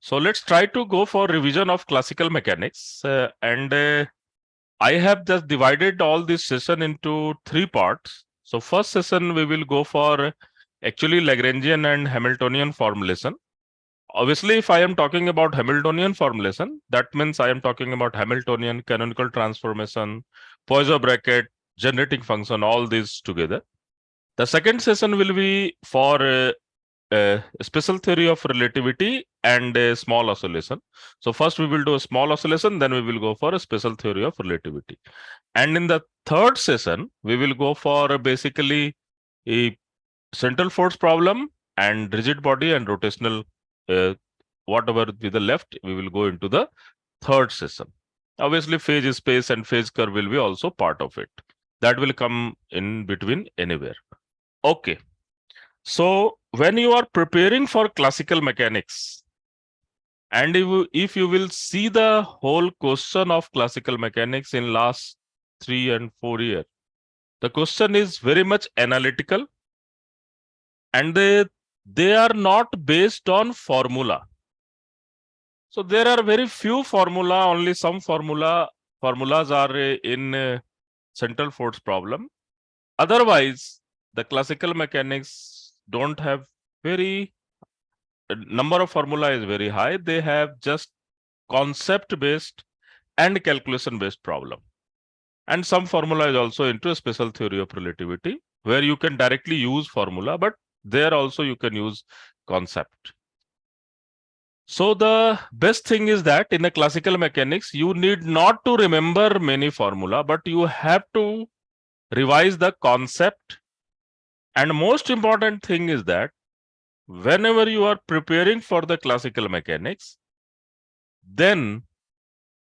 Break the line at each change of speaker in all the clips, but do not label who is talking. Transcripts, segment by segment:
So let's try to go for revision of classical mechanics. I have just divided all this session into three parts. So first session we will go for actually Lagrangian and Hamiltonian formulation. Obviously, if I am talking about Hamiltonian formulation, that means I am talking about Hamiltonian, canonical transformation, Poisson bracket, generating function, all these together. The second session will be for special theory of relativity and a small oscillation. So first we will do a small oscillation, then we will go for a special theory of relativity. And in the third session, we will go for basically a central force problem and rigid body and rotational uh, whatever with the left, we will go into the third session. Obviously, phase space and phase curve will be also part of it. That will come in between anywhere. Okay. So when you are preparing for classical mechanics, and if you will see the whole question of classical mechanics in last 3 and 4 years, the question is very much analytical, and they are not based on formula. So there are very few formula, only some formulas are in central force problem. Otherwise, the classical mechanics don't have very number of formula is very high. They have just concept based and calculation based problem. And some formula is also into a special theory of relativity where you can directly use formula, but there also you can use concept. So the best thing is that in a classical mechanics, you need not to remember many formula, but you have to revise the concept. And most important thing is that whenever you are preparing for the classical mechanics, then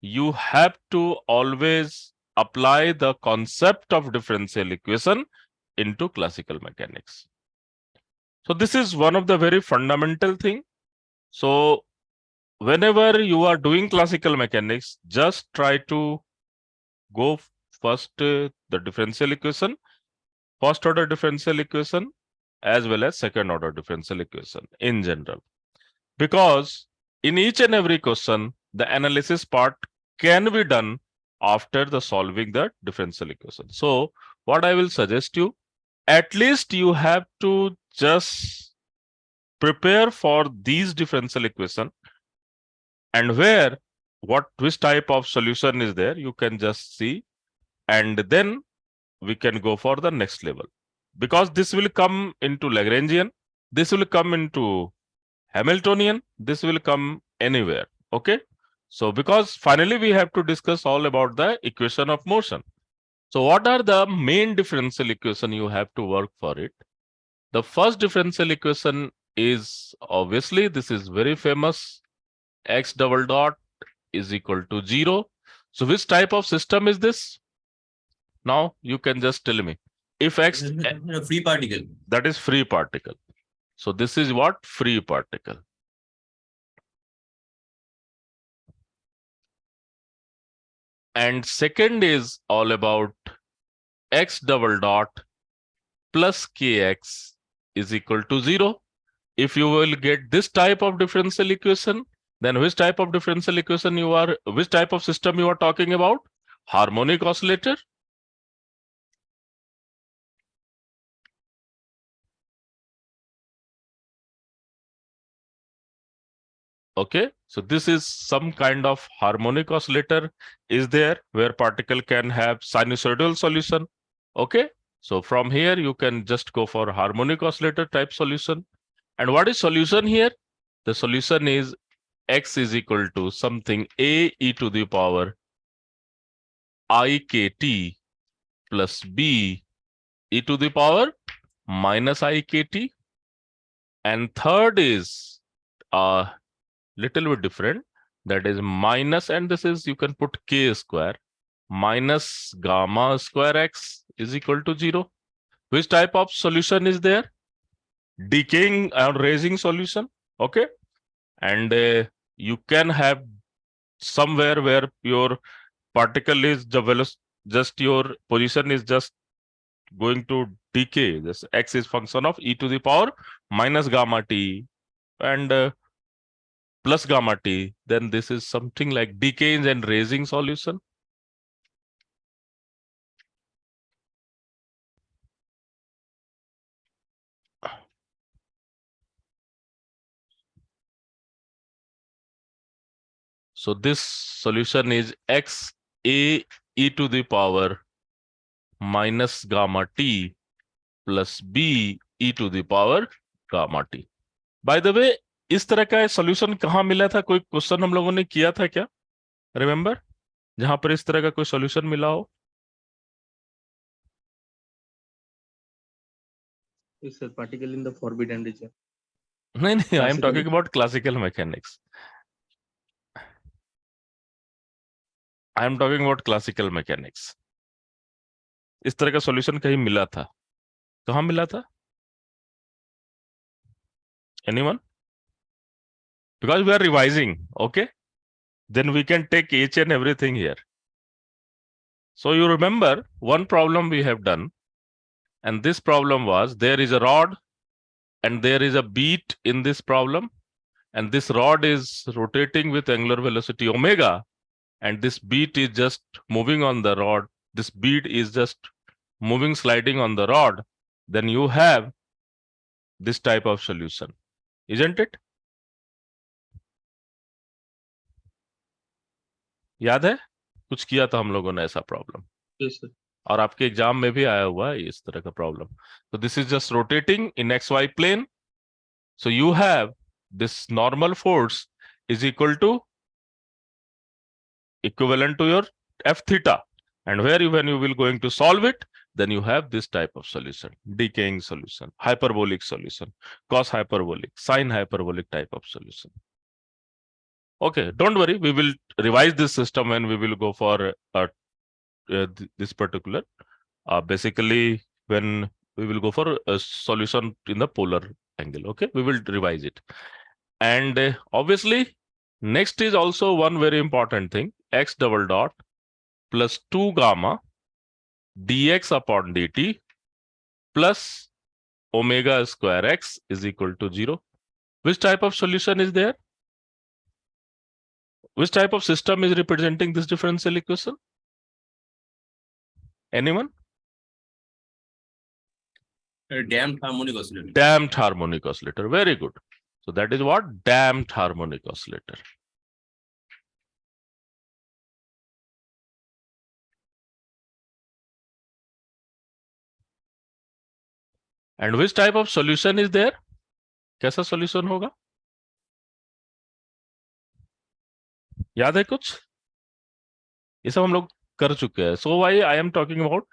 you have to always apply the concept of differential equation into classical mechanics. So this is one of the very fundamental thing. So whenever you are doing classical mechanics, just try to go first the differential equation, first order differential equation, as well as second order differential equation in general. Because in each and every question, the analysis part can be done after the solving the differential equation. So what I will suggest you, at least you have to just prepare for these differential equation, and where which type of solution is there, you can just see, and then we can go for the next level. Because this will come into Lagrangian, this will come into Hamiltonian, this will come anywhere. Okay. So because finally we have to discuss all about the equation of motion. So what are the main differential equation you have to work for it? The first differential equation is obviously this is very famous, x double dot is equal to 0. So which type of system is this? Now you can just tell me. If x
free particle,
that is free particle. So this is what? Free particle. And second is all about x double dot plus kx is equal to 0. If you will get this type of differential equation, then which type of differential equation which type of system you are talking about? Harmonic oscillator. Okay, so this is some kind of harmonic oscillator is there where particle can have sinusoidal solution. Okay, so from here you can just go for harmonic oscillator type solution. And what is solution here? The solution is x is equal to something a e to the power ikt plus b e to the power minus ikt. And third is little bit different, that is minus, and this is you can put k square minus gamma square x is equal to 0. Which type of solution is there? Decaying or raising solution. Okay, and you can have somewhere where your particle is just your position is just going to decay. This x is function of e to the power minus gamma t, and plus gamma t, then this is something like decaying and raising solution. So this solution is x a e to the power minus gamma t plus b e to the power gamma t. By the way, इस तरह का solution कहाँ मिला था? कोई question हम लोगों ने किया था क्या? रिमेंबर, जहां पर इस तरह का कोई सॉल्यूशन मिला हो?
Yes, sir. Particle in the forbidden region.
नहीं, I am
Classical.
Talking about classical mechanics. I am talking about classical mechanics. इस तरह का सॉल्यूशन कहीं मिला था? कहाँ मिला था? Anyone? Because we are revising, okay? Then we can take each and everything here. So you remember one problem we have done, and this problem was there is a rod and there is a bead in this problem, and this rod is rotating with angular velocity omega, and this bead is just moving on the rod. This bead is just moving, sliding on the rod. Then you have this type of solution, isn't it? याद है कुछ किया था हम लोगों ने ऐसा problem?
Yes, sir.
और आपके एग्जाम में भी आया हुआ है इस तरह का प्रॉब्लम. तो this is just rotating in X Y plane. So you have this normal force is equal to equivalent to your f theta, and where when you will going to solve it, then you have this type of solution: decaying solution, hyperbolic solution, cos hyperbolic, sin hyperbolic type of solution. Okay, don't worry, we will revise this system when we will go for this particular basically when we will go for a solution in the polar angle. Okay, we will revise it. And obviously next is also one very important thing: x double dot plus 2 gamma dx upon dt plus omega square x is equal to 0. Which type of solution is there? Which type of system is representing this differential equation? Anyone?
A damped harmonic oscillator.
Damped harmonic oscillator. Very good. So that is what? Damped harmonic oscillator. And which type of solution is there? कैसा solution होगा? याद है कुछ? ये सब हम लोग कर चुके हैं. So why I am talking about,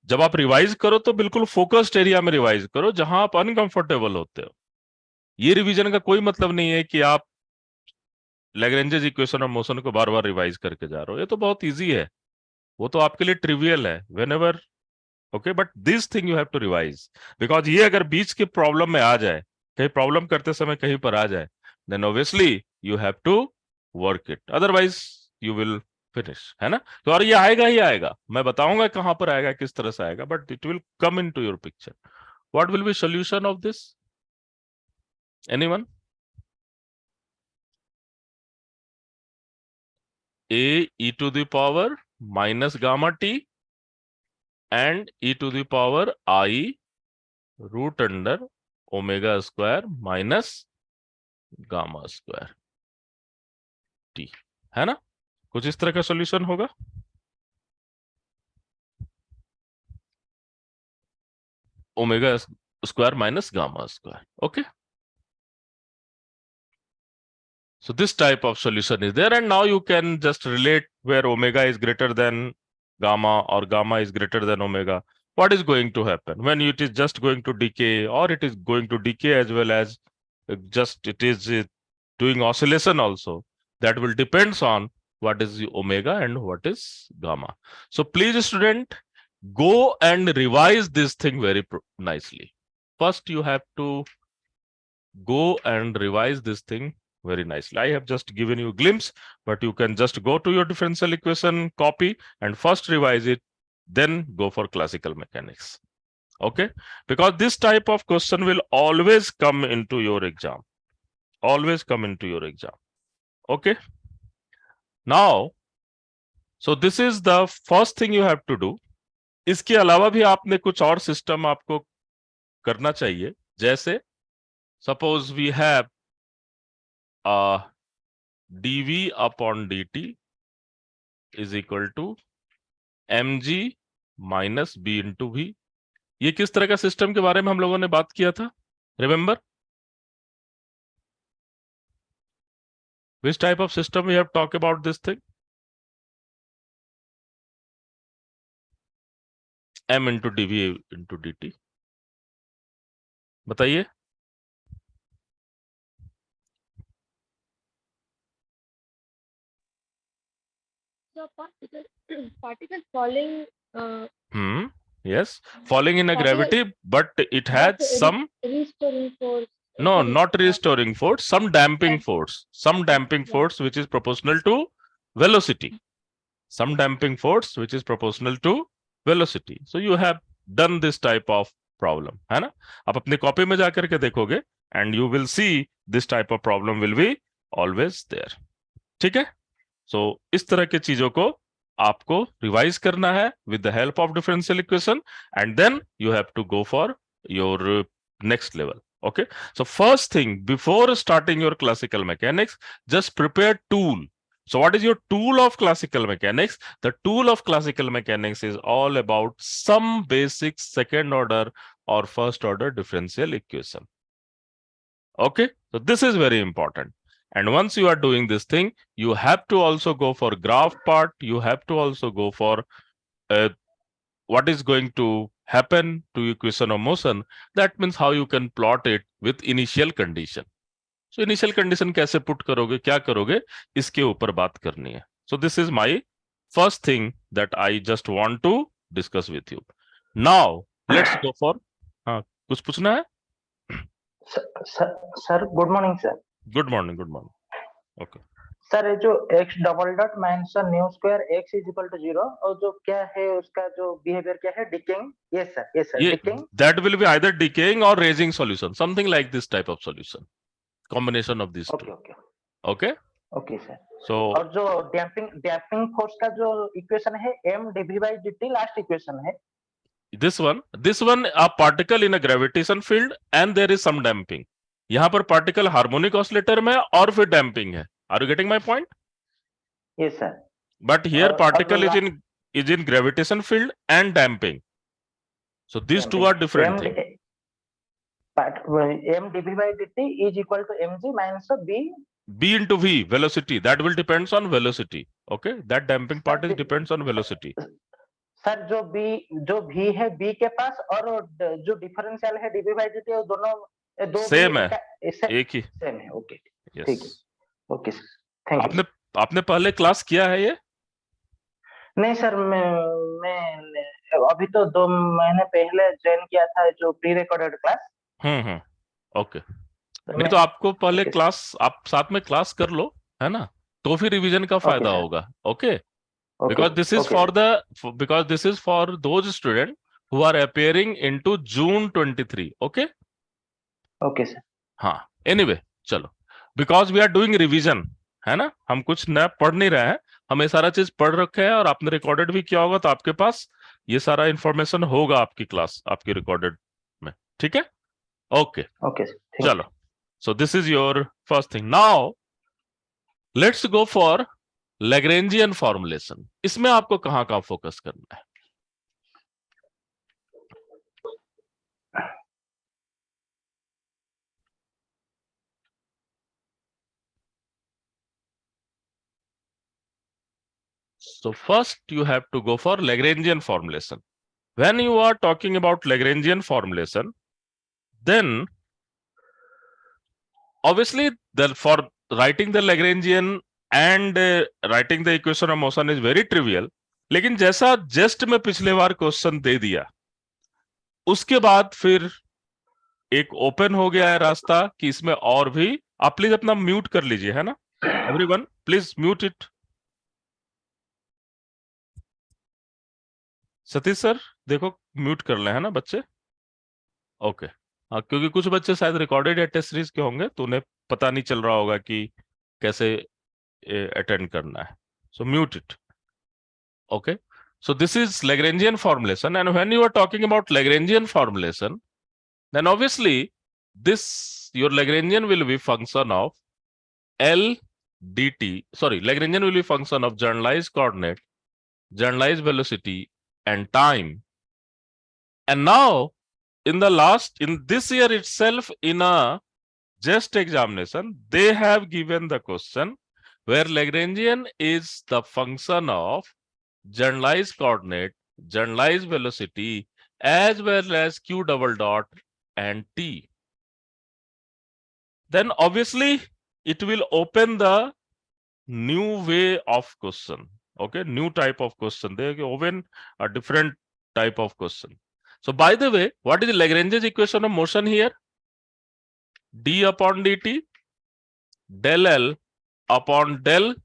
जब आप रिवाइज करो तो बिल्कुल फोकस्ड एरिया में रिवाइज करो जहां आप अनकंफर्टेबल होते हो. ये रिवीजन का कोई मतलब नहीं है कि आप लैग्रेंजेस इक्वेशन ऑफ मोशन को बार बार रिवाइज करके जा रहे हो. ये तो बहुत इजी है, वो तो आपके लिए ट्रिवियल है. Whenever okay, but this thing you have to revise, because ये अगर बीच के प्रॉब्लम में आ जाए, कहीं प्रॉब्लम करते समय कहीं पर आ जाए, then obviously you have to work it, otherwise you will finish, है ना? तो और ये आएगा ही आएगा, मैं बताऊंगा कहां पर आएगा, किस तरह से आएगा, but it will come in to your picture. What will be solution of this? Anyone? a e to the power minus gamma t and e to the power I root under omega square minus gamma square t, है ना? कुछ इस तरह का solution होगा. Omega square minus gamma square. Okay, so this type of solution is there, and now you can just relate where omega is greater than gamma or gamma is greater than omega. What is going to happen when it is just going to decay, or it is going to decay as well as just it is doing oscillation also? That will depends on what is the omega and what is gamma. So please student, go and revise this thing very nicely. First you have to go and revise this thing very nicely. I have just given you a glimpse, but you can just go to your differential equation, copy, and first revise it, then go for classical mechanics. Okay, because this type of question will always come into your exam. Always come into your exam. Okay. Now, so this is the first thing you have to do. इसके अलावा भी आपने कुछ और system आपको करना चाहिए, जैसे suppose we have dv upon dt is equal to mg minus b into v. ये किस तरह का सिस्टम के बारे में हम लोगों ने बात किया था? Remember which type of system we have talked about this thing? m into dv into dt. बताइए.
So particle falling
Yes, falling in a
Particle-
gravity, but it has
but
some
restoring force.
no,
sorry,
not restoring force, some damping
Damp-
force, some damping
Yeah.
force which is proportional to velocity. Some damping force which is proportional to velocity. So you have done this type of problem, है ना? आप अपनी copy में जाकर के देखोगे and you will see this type of problem will be always there. ठीक है? So इस तरह की चीजों को आपको रिवाइज करना है with the help of differential equation, and then you have to go for your next level. Okay, so first thing, before starting your classical mechanics, just prepare tool. So what is your tool of classical mechanics? The tool of classical mechanics is all about some basic second order or first order differential equation. Okay, so this is very important. And once you are doing this thing, you have to also go for graph part. You have to also go for what is going to happen to equation of motion. That means how you can plot it with initial condition. So initial condition कैसे put करोगे, क्या करोगे, इसके ऊपर बात करनी है. So this is my first thing that I just want to discuss with you. Now let's go for हाँ, कुछ पूछना है?
Sir good morning sir.
Good morning, good morning. Okay.
Sir ये जो x double dot minus nu square x is equal to 0 और जो क्या है उसका जो बिहेवियर क्या है, decaying. Yes sir
Yeah,
decaying.
that will be either decaying or raising solution, something like this type of solution. Combination of these
okay
two.
Okay
Okay.
Okay sir.
So
और जो डैम्पिंग फोर्स का जो equation है m dv by dt last equation है.
this one, a particle in a gravitation field and there is some damping. यहाँ पर particle harmonic oscillator में और फिर damping है. Are you getting my point?
Yes sir.
But here
और
particle
अब
is in gravitation field and damping. So these two are different things.
m dv by dt is equal to mg minus b.
B into V, velocity, that will depends on velocity. Okay, that damping part is
But-
depends on velocity.
Sir जो v है b के पास और जो differential है dv by dt वो दोनों दो
Same है.
सेम
एक ही.
है. Okay
Yes.
ठीक है. Okay sir. Thank you.
आपने पहले क्लास किया है ये?
नहीं सर, मैं अभी तो 2 महीने पहले ज्वाइन किया था जो प्री रिकॉर्डेड क्लास.
ओके. नहीं तो आपको पहले क्लास, आप साथ में क्लास कर लो, है ना? तो फिर रिवीजन का फायदा
sir.
होगा. Okay. Because this is because this is for those students who are appearing into June 23. Okay.
Okay sir.
हाँ. Anyway, चलो. Because we are doing revision, है ना? हम कुछ नया पढ़ नहीं रहे हैं. हमें सारा चीज पढ़ रखा है और आपने रिकॉर्डेड भी किया होगा, तो आपके पास ये सारा इंफॉर्मेशन होगा आपकी क्लास, आपकी रिकॉर्डेड में. ठीक है? ओके.
Okay sir.
चलो. So this is your first thing. Now let's go for Lagrangian formulation. इसमें आपको कहाँ फोकस करना है? So first you have to go for Lagrangian formulation. When you are talking about Lagrangian formulation, then obviously for writing the Lagrangian and writing the equation of motion is very trivial. लेकिन जैसा just में पिछले बार question दे दिया, उसके बाद फिर एक open हो गया है रास्ता कि इसमें और भी. आप प्लीज अपना म्यूट कर लीजिए, है ना? Everyone please mute it. Satish sir देखो म्यूट कर ले, है ना बच्चे? ओके. हाँ, क्योंकि कुछ बच्चे शायद रिकॉर्डेड या टेस्ट सीरीज के होंगे तो उन्हें पता नहीं चल रहा होगा कि कैसे अटेंड करना है. So mute it. Okay. So this is Lagrangian formulation, and when you are talking about Lagrangian formulation, then obviously this your Lagrangian will be function of L dt. Sorry, Lagrangian will be function of generalized coordinate, generalized velocity, and time. And now in this year itself, in a JEST examination, they have given the question where Lagrangian is the function of generalized coordinate, generalized velocity, as well as q double dot and t. Then obviously it will open the new way of question. Okay, new type of question. They open a different type of question. So by the way, what is the Lagrange's equation of motion here? D upon dt del L upon del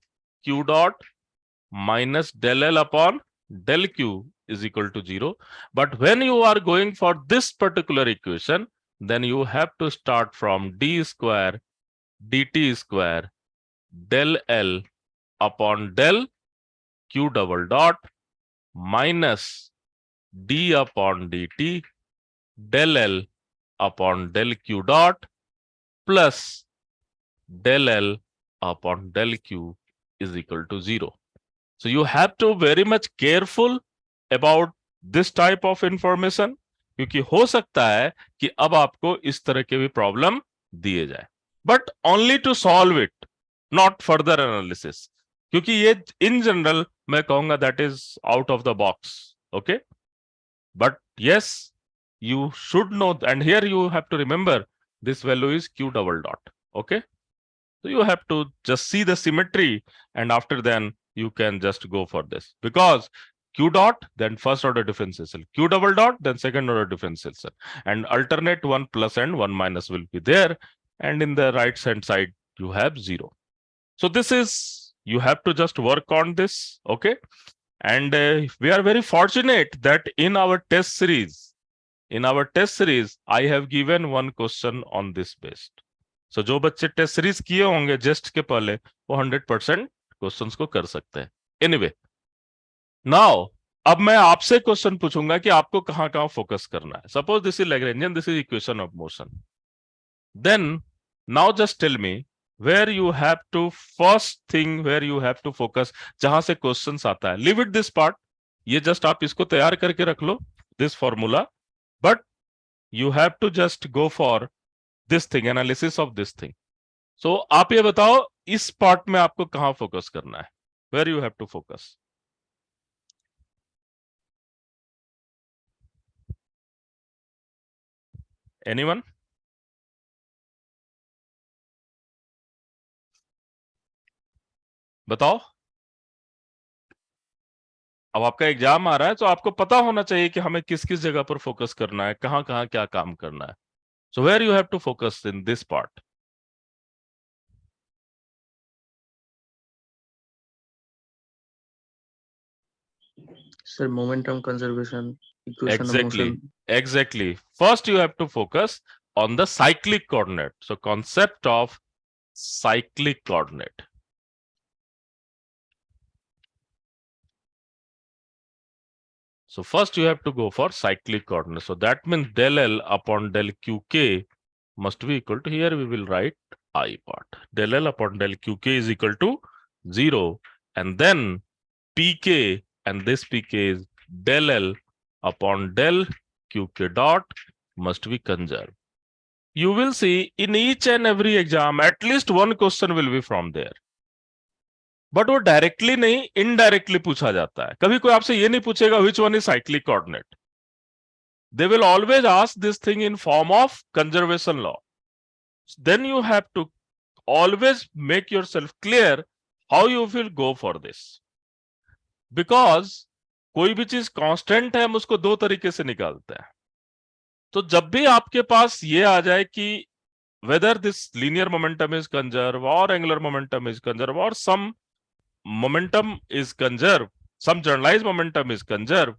q dot minus del L upon del q is equal to 0. But when you are going for this particular equation, then you have to start from d square dt square del L upon del q double dot minus d upon dt del L upon del q dot plus del L upon del q is equal to 0. So you have to very much careful about this type of information, क्योंकि हो सकता है कि अब आपको इस तरह के भी प्रॉब्लम दिए जाए, but only to solve it, not further analysis, क्योंकि ये इन जनरल मैं कहूंगा that is out of the box. Okay, but yes you should know, and here you have to remember this value is q double dot. Okay, so you have to just see the symmetry, and after then you can just go for this, because q dot, then first order differential, q double dot, then second order differential, and alternate 1 plus and 1 minus will be there, and in the right hand side you have 0. So this is, you have to just work on this. Okay, and we are very fortunate that in our test series, I have given one question on this based. So जो बच्चे test series किए होंगे जेस्ट के पहले, वो 100% questions को कर सकते हैं. एनीवे, नाउ अब मैं आपसे क्वेश्चन पूछूंगा कि आपको कहां कहां फोकस करना है. Suppose this is Lagrangian, this is equation of motion. Then now just tell me where you have to, first thing where you have to focus, जहां से क्वेश्चंस आता है. लीव इट दिस पार्ट, ये just आप इसको तैयार करके रख लो, this formula, but you have to just go for this thing, analysis of this thing. So आप ये बताओ इस पार्ट में आपको कहां फोकस करना है, where you have to focus. Anyone? बताओ. अब आपका एग्जाम आ रहा है, तो आपको पता होना चाहिए कि हमें किस किस जगह पर फोकस करना है, कहां कहां क्या काम करना है. So where you have to focus in this part.
Sir, momentum conservation, equation of motion.
Exactly. First you have to focus on the cyclic coordinate. So concept of cyclic coordinate. So first you have to go for cyclic coordinate. So that means del L upon del QK must be equal to, here we will write I part. Del L upon del QK is equal to 0. And then PK, and this PK is del L upon del QK dot must be conserved. You will see in each and every exam, at least one question will be from there. But वो directly नहीं, indirectly पूछा जाता है. कभी कोई आपसे ये नहीं पूछेगा which one is cyclic coordinate. They will always ask this thing in form of conservation law. Then you have to always make yourself clear how you will go for this, because कोई भी चीज constant है, हम उसको दो तरीके से निकालते हैं. तो जब भी आपके पास ये आ जाए कि whether this linear momentum is conserved or angular momentum is conserved or some momentum is conserved, some generalized momentum is conserved,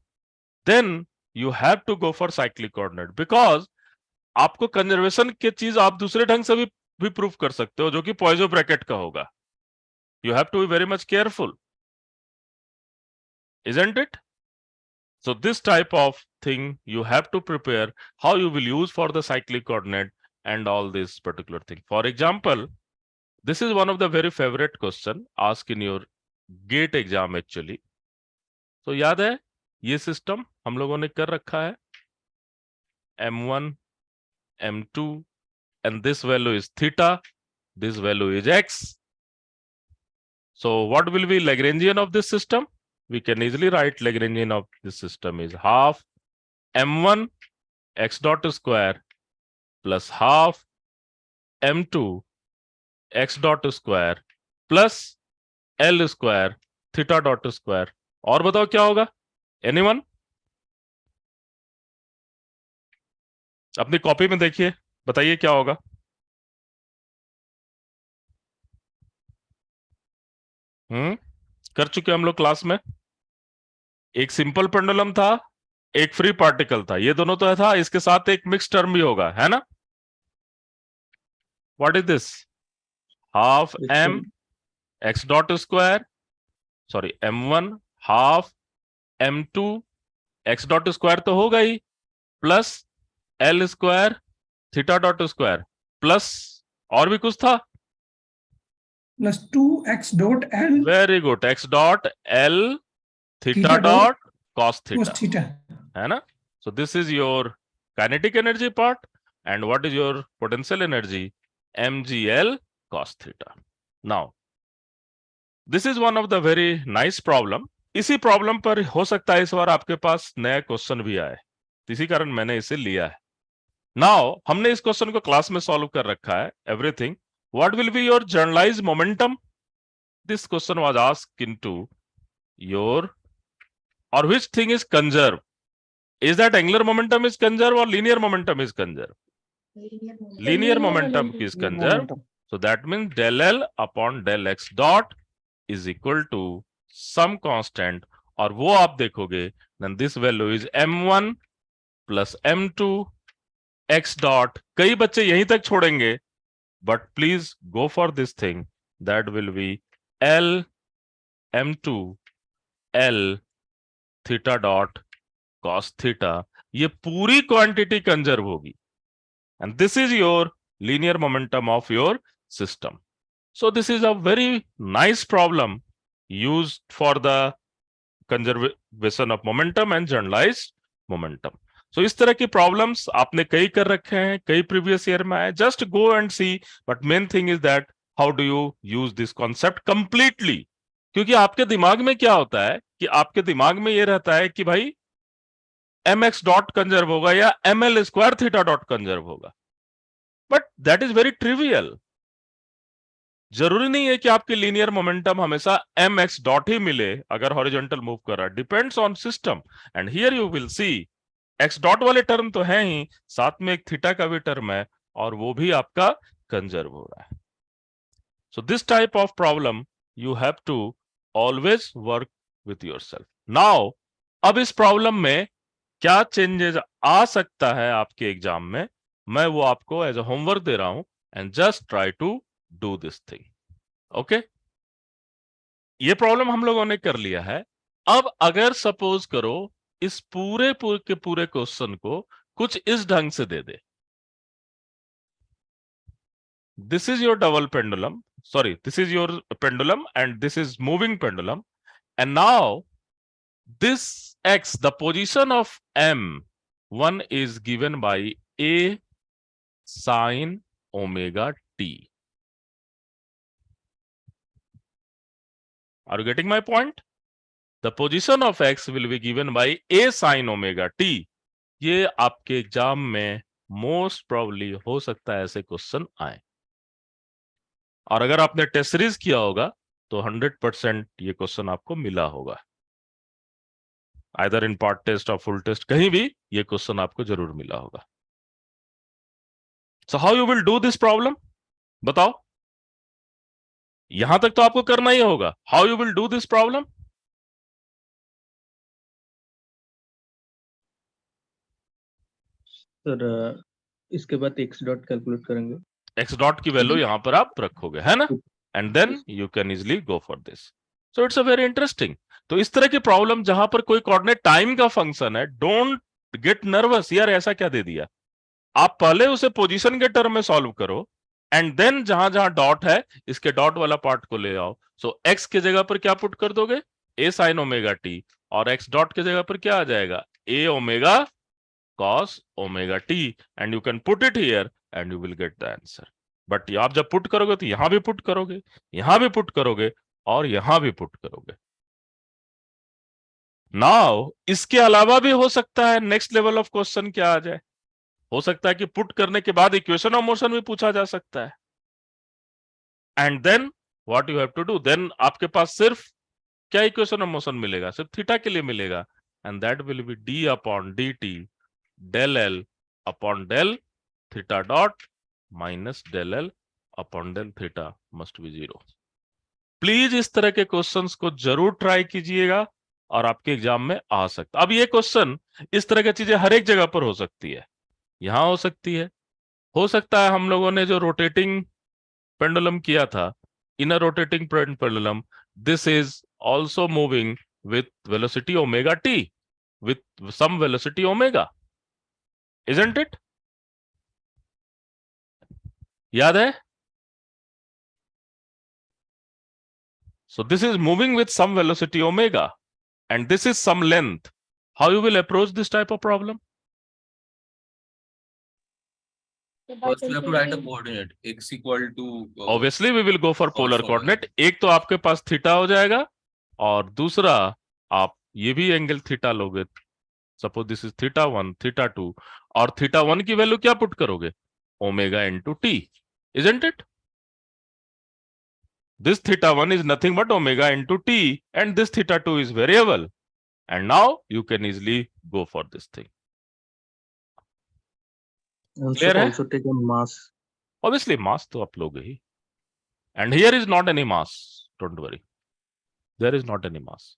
then you have to go for cyclic coordinate, because आपको कंजर्वेशन की चीज आप दूसरे ढंग से भी proof कर सकते हो, जो कि पॉइजो ब्रैकेट का होगा. You have to be very much careful, isn't it? So this type of thing you have to prepare how you will use for the cyclic coordinate and all this particular thing. For example, this is one of the very favorite question asked in your GATE exam actually. तो याद है ये system हम लोगों ने कर रखा है m1, m2 and this value is theta, this value is x. So what will be Lagrangian of this system? We can easily write Lagrangian of this system is half m1 x dot square plus half m2 x dot square plus l square theta dot square. और बताओ क्या होगा? Anyone? अपनी copy में देखिए, बताइए क्या होगा? कर चुके हम लोग क्लास में. एक सिंपल पेंडुलम था, एक फ्री पार्टिकल था. ये दोनों तो था, इसके साथ एक मिक्स टर्म भी होगा, है ना? What is this? Half m x dot square, sorry m1 half m2 x dot square तो होगा ही, plus l square theta dot square, plus और भी कुछ था,
plus 2x dot L
very good, x dot l theta
Theta dot
dot cos
cos
theta,
theta.
है ना? So this is your kinetic energy part, and what is your potential energy? mgl cos theta. Now, this is one of the very nice problem. इसी problem पर हो सकता है इस बार आपके पास नया क्वेश्चन भी आए, इसी कारण मैंने इसे लिया है. नाउ हमने इस क्वेश्चन को क्लास में सॉल्व कर रखा है. Everything, what will be your generalised momentum? This question was asked into your, or which thing is conserved? Is that angular momentum is conserved or linear momentum is conserved? Linear momentum is conserved. So that means del L upon del X dot is equal to some constant, और वो आप देखोगे, then this value is m1 plus m2 x dot. कई बच्चे यहीं तक छोड़ेंगे, but please go for this thing. That will be L m2 L theta dot cos theta. ये पूरी क्वांटिटी कंजर्व होगी, and this is your linear momentum of your system. So this is a very nice problem used for the conservation of momentum and generalised momentum. So इस तरह की problems आपने कई कर रखे हैं, कई प्रीवियस ईयर में आए. Just go and see, but main thing is that how do you use this concept completely. क्योंकि आपके दिमाग में क्या होता है कि आपके दिमाग में ये रहता है कि भाई mx डॉट कंजर्व होगा या ml square theta dot conserve होगा, but that is very trivial. जरूरी नहीं है कि आपके लीनियर मोमेंटम हमेशा mx डॉट ही मिले अगर हॉरिजॉन्टल मूव कर रहा है. Depends on system, and here you will see x dot वाले टर्म तो है ही, साथ में एक थीटा का भी टर्म है, और वो भी आपका कंजर्व हो रहा है. So this type of problem you have to always work with yourself. Now अब इस प्रॉब्लम में क्या चेंजेस आ सकता है आपके एग्जाम में, मैं वो आपको एज अ होमवर्क दे रहा हूं, and just try to do this thing. Okay, ये प्रॉब्लम हम लोगों ने कर लिया है. अब अगर सपोज करो इस पूरे के पूरे क्वेश्चन को कुछ इस ढंग से दे दे. This is your double pendulum, sorry, this is your pendulum and this is moving pendulum, and now this x, the position of m1 is given by a sin omega t. Are you getting my point? The position of x will be given by a sin omega t. ये आपके exam में most probably हो सकता है ऐसे question आए, और अगर आपने टेस्ट सीरीज किया होगा तो 100% ये क्वेश्चन आपको मिला होगा. आइदर इन पार्ट टेस्ट और फुल टेस्ट, कहीं भी ये क्वेश्चन आपको जरूर मिला होगा. So how you will do this problem, बताओ. यहां तक तो आपको करना ही होगा. How you will do this problem?
Sir इसके बाद x डॉट कैलकुलेट करेंगे.
एक्स डॉट की वैल्यू यहां पर आप रखोगे, है ना? and then you can easily go for this. So it's a very interesting. तो इस तरह की प्रॉब्लम जहां पर कोई कोऑर्डिनेट टाइम का फंक्शन है, डोंट गेट नर्वस यार ऐसा क्या दे दिया। आप पहले उसे पोजीशन के टर्म में सॉल्व करो एंड देन जहां जहां डॉट है इसके डॉट वाला पार्ट को ले आओ। सो एक्स के जगह पर क्या पुट कर दोगे, ए साइन ओमेगा टी, और एक्स डॉट के जगह पर क्या आ जाएगा, A omega cos omega T, and you can put it here and you will get the answer. But आप जब पुट करोगे तो यहां भी पुट करोगे, यहां भी पुट करोगे और यहां भी पुट करोगे। नाउ इसके अलावा भी हो सकता है नेक्स्ट लेवल ऑफ क्वेश्चन क्या आ जाए, हो सकता है कि पुट करने के बाद इक्वेशन ऑफ मोशन भी पूछा जा सकता है। And then what you have to do, then आपके पास सिर्फ क्या इक्वेशन ऑफ मोशन मिलेगा, सिर्फ थीटा के लिए मिलेगा, and that will be d upon d t del L upon del theta dot minus del L upon del theta must be 0। Please इस तरह के क्वेश्चंस को जरूर ट्राई कीजिएगा और आपके एग्जाम में आ सकता। अब ये क्वेश्चन इस तरह की चीजें हर एक जगह पर हो सकती है, यहां हो सकती है, हो सकता है हम लोगों ने जो रोटेटिंग पेंडुलम किया था, in a rotating pendulum this is also moving with velocity omega T, with some velocity omega, isn't it? याद है? So this is moving with some velocity omega and this is some length. How you will approach this type of problem?
So by
First we have to write a
considering
coordinate x equal to
Obviously we will go for
cos
polar
omega.
coordinate. एक तो आपके पास theta हो जाएगा और दूसरा आप ये भी एंगल थीटा लोगे। Suppose this is theta 1, theta 2, और थीटा 1 की वैल्यू क्या पुट करोगे, omega into T, isn't it? This theta 1 is nothing but omega into t, and this theta 2 is variable, and now you can easily go for this thing.
And
Clear
should
है?
also take a mass.
Obviously mass तो आप लोगे ही, and here is not any mass, don't worry, there is not any mass.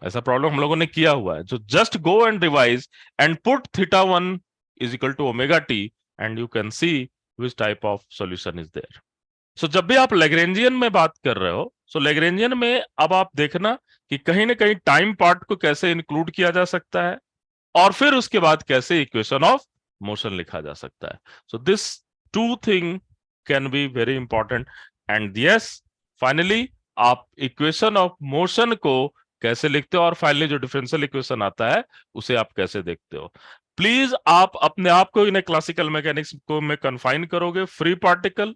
ऐसा problem हम लोगों ने किया हुआ है, so just go and revise and put theta 1 is equal to omega t and you can see which type of solution is there. So जब भी आप लैग्रेंजियन में बात कर रहे हो, so लैग्रेंजियन में अब आप देखना कि कहीं ना कहीं टाइम पार्ट को कैसे इंक्लूड किया जा सकता है और फिर उसके बाद कैसे इक्वेशन ऑफ मोशन लिखा जा सकता है। So this two thing can be very important, and yes, finally आप इक्वेशन ऑफ मोशन को कैसे लिखते हो और फाइनली जो डिफरेंशियल इक्वेशन आता है उसे आप कैसे देखते हो। प्लीज आप अपने आप को इन क्लासिकल मैकेनिक्स को में कन्फाइन करोगे, free particle,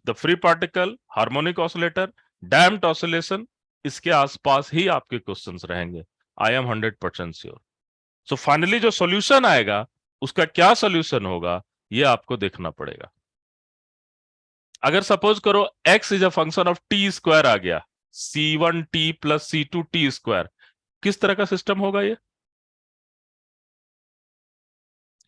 the free particle, harmonic oscillator, damped oscillation, इसके आसपास ही आपके क्वेश्चंस रहेंगे। I am 100% sure. So finally जो सॉल्यूशन आएगा उसका क्या सॉल्यूशन होगा ये आपको देखना पड़ेगा। अगर सपोज करो x is a function of T square आ गया, c1t प्लस c2t स्क्वायर, किस तरह का सिस्टम होगा ये?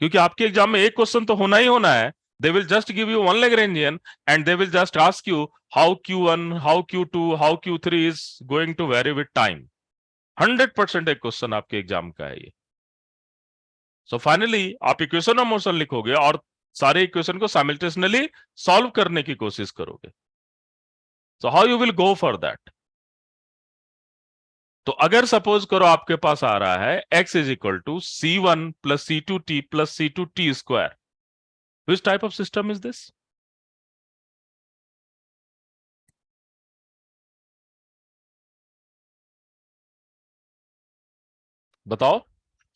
क्योंकि आपके एग्जाम में एक क्वेश्चन तो होना ही होना है। They will just give you one Lagrangian and they will just ask you how q1, how q2, how q3 is going to vary with time. 100% एक क्वेश्चन आपके एग्जाम का है ये। सो फाइनली आप इक्वेशन ऑफ मोशन लिखोगे और सारे equation को साइमल्टेनियसली सॉल्व करने की कोशिश करोगे। So how you will go for that? तो अगर सपोज करो आपके पास आ रहा है x is equal to c1 plus c2t plus c2t square, which type of system is this? बताओ।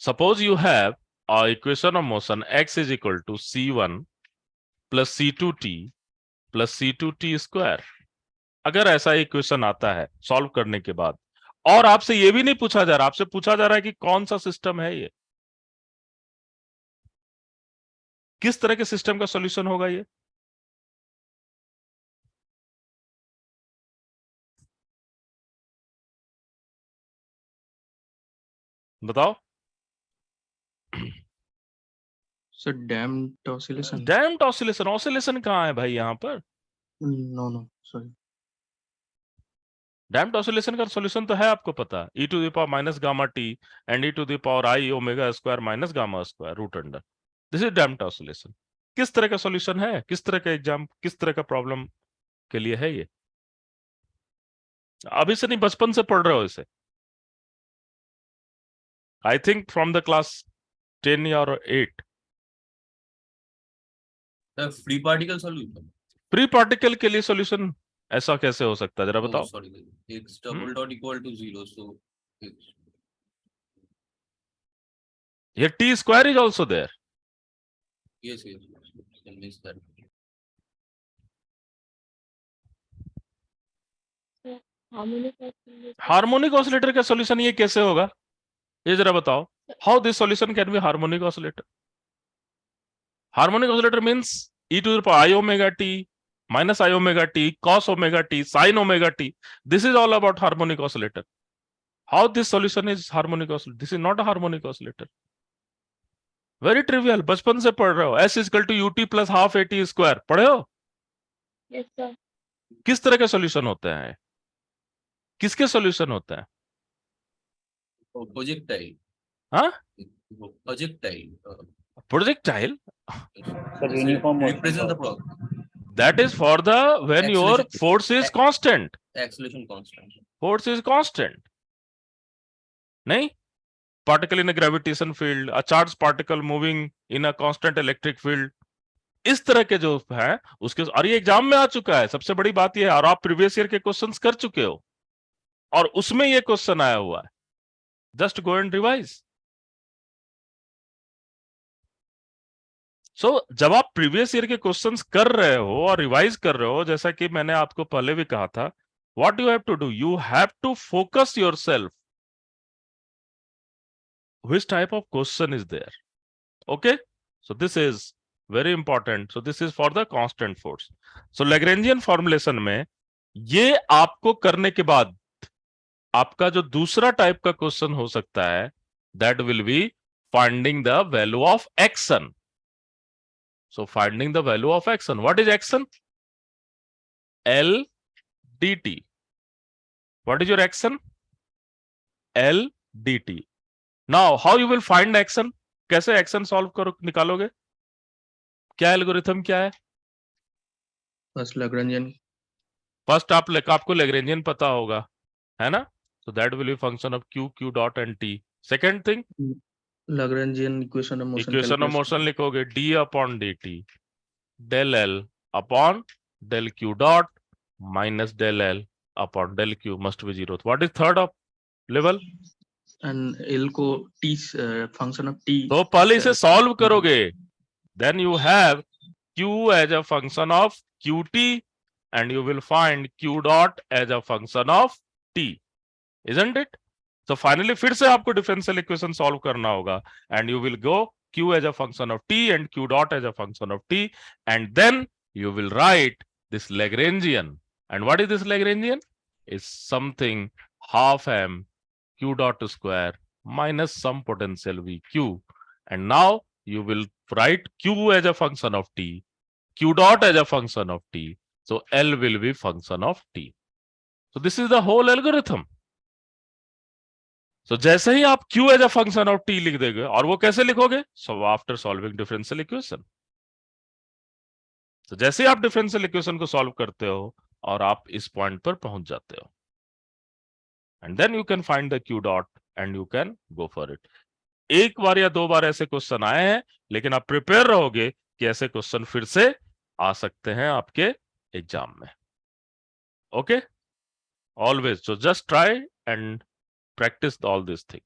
Suppose you have a equation of motion x is equal to c1 plus c2t plus c2t square. अगर ऐसा equation आता है solve करने के बाद और आपसे ये भी नहीं पूछा जा रहा, आपसे पूछा जा रहा है कि कौन सा सिस्टम है ये, किस तरह के सिस्टम का सॉल्यूशन होगा ये? बताओ।
So damped oscillation.
Damped oscillation, oscillation कहां है भाई यहां पर?
No, sorry.
डैम्प्ड ऑसिलेशन का सॉल्यूशन तो है आपको पता, e to the power minus gamma t and e to the power i omega square minus gamma square root under. This is damped oscillation. किस तरह का सॉल्यूशन है, किस तरह का एग्जाम, किस तरह का प्रॉब्लम के लिए है ये? अभी से नहीं, बचपन से पढ़ रहे हो इसे। I think from the class 10 or 8।
The free particle solution.
Pre particle के लिए सॉल्यूशन ऐसा कैसे हो सकता है, जरा
Oh,
बताओ।
sorry. X double dot equal to 0. So X.
ये t square is also there.
Yes, yes. I can miss that.
harmonic oscillator.
Harmonic oscillator का सॉल्यूशन ये कैसे होगा, ये जरा बताओ। How this solution can be harmonic oscillator? Harmonic oscillator means e to the power I omega t minus I omega t cos omega t sin omega t. This is all about harmonic oscillator. How this solution is harmonic oscillator? This is not a harmonic oscillator. Very trivial, बचपन से पढ़ रहे हो। S is equal to ut plus half at square पढ़े हो?
Yes, sir.
किस तरह के सॉल्यूशन होते हैं, किसके सॉल्यूशन होते हैं?
Oh, projectile.
हाँ,
Oh, projectile.
Projectile.
Represent the problem.
That is for the when your
Acceleration.
force is constant.
Acceleration constant.
Force is constant. नहीं, particle in a gravitation field, a charged particle moving in a constant electric field, इस तरह के जो है उसके, और ये exam में आ चुका है। सबसे बड़ी बात ये है, और आप प्रीवियस ईयर के क्वेश्चंस कर चुके हो और उसमें ये क्वेश्चन आया हुआ है। Just go and revise. So जब आप प्रीवियस ईयर के क्वेश्चंस कर रहे हो और रिवाइज कर रहे हो, जैसा कि मैंने आपको पहले भी कहा था, what you have to do, you have to focus yourself which type of question is there. Okay, so this is very important. So this is for the constant force. So Lagrangian formulation में ये आपको करने के बाद आपका जो दूसरा type का क्वेश्चन हो सकता है, that will be finding the value of action. So finding the value of action. What is action? L dt. What is your action? L dt. Now, how you will find action? कैसे action solve करो, निकालोगे? क्या algorithm क्या है?
First Lagrangian.
First आपको Lagrangian पता होगा, है ना? So that will be function of q, q dot and t. Second thing,
Lagrangian equation of motion.
equation of
calculation.
motion लिखोगे d upon dt, del L upon del q dot minus del L upon del q must be 0. What is third of level?
And L को t function of t.
तो पहले इसे solve करोगे, then you have q as a function of qt and you will find q dot as a function of t, isn't it? So finally फिर से आपको differential equation solve करना होगा and you will go q as a function of t and q dot as a function of t, and then you will write this Lagrangian. And what is this Lagrangian? Is something half m q dot square minus some potential vq, and now you will write q as a function of t, q dot as a function of t, so L will be function of t. So this is the whole algorithm. So जैसे ही आप q as a function of t लिख देंगे, और वो कैसे लिखोगे? So after solving differential equation. तो जैसे ही आप डिफरेंशियल इक्वेशन को सॉल्व करते हो और आप इस पॉइंट पर पहुंच जाते हो, and then you can find the q dot and you can go for it. एक बार या दो बार ऐसे क्वेश्चन आए हैं, लेकिन आप प्रिपेयर रहोगे कि ऐसे क्वेश्चन फिर से आ सकते हैं आपके एग्जाम में. Okay, always. So just try and practice all this thing.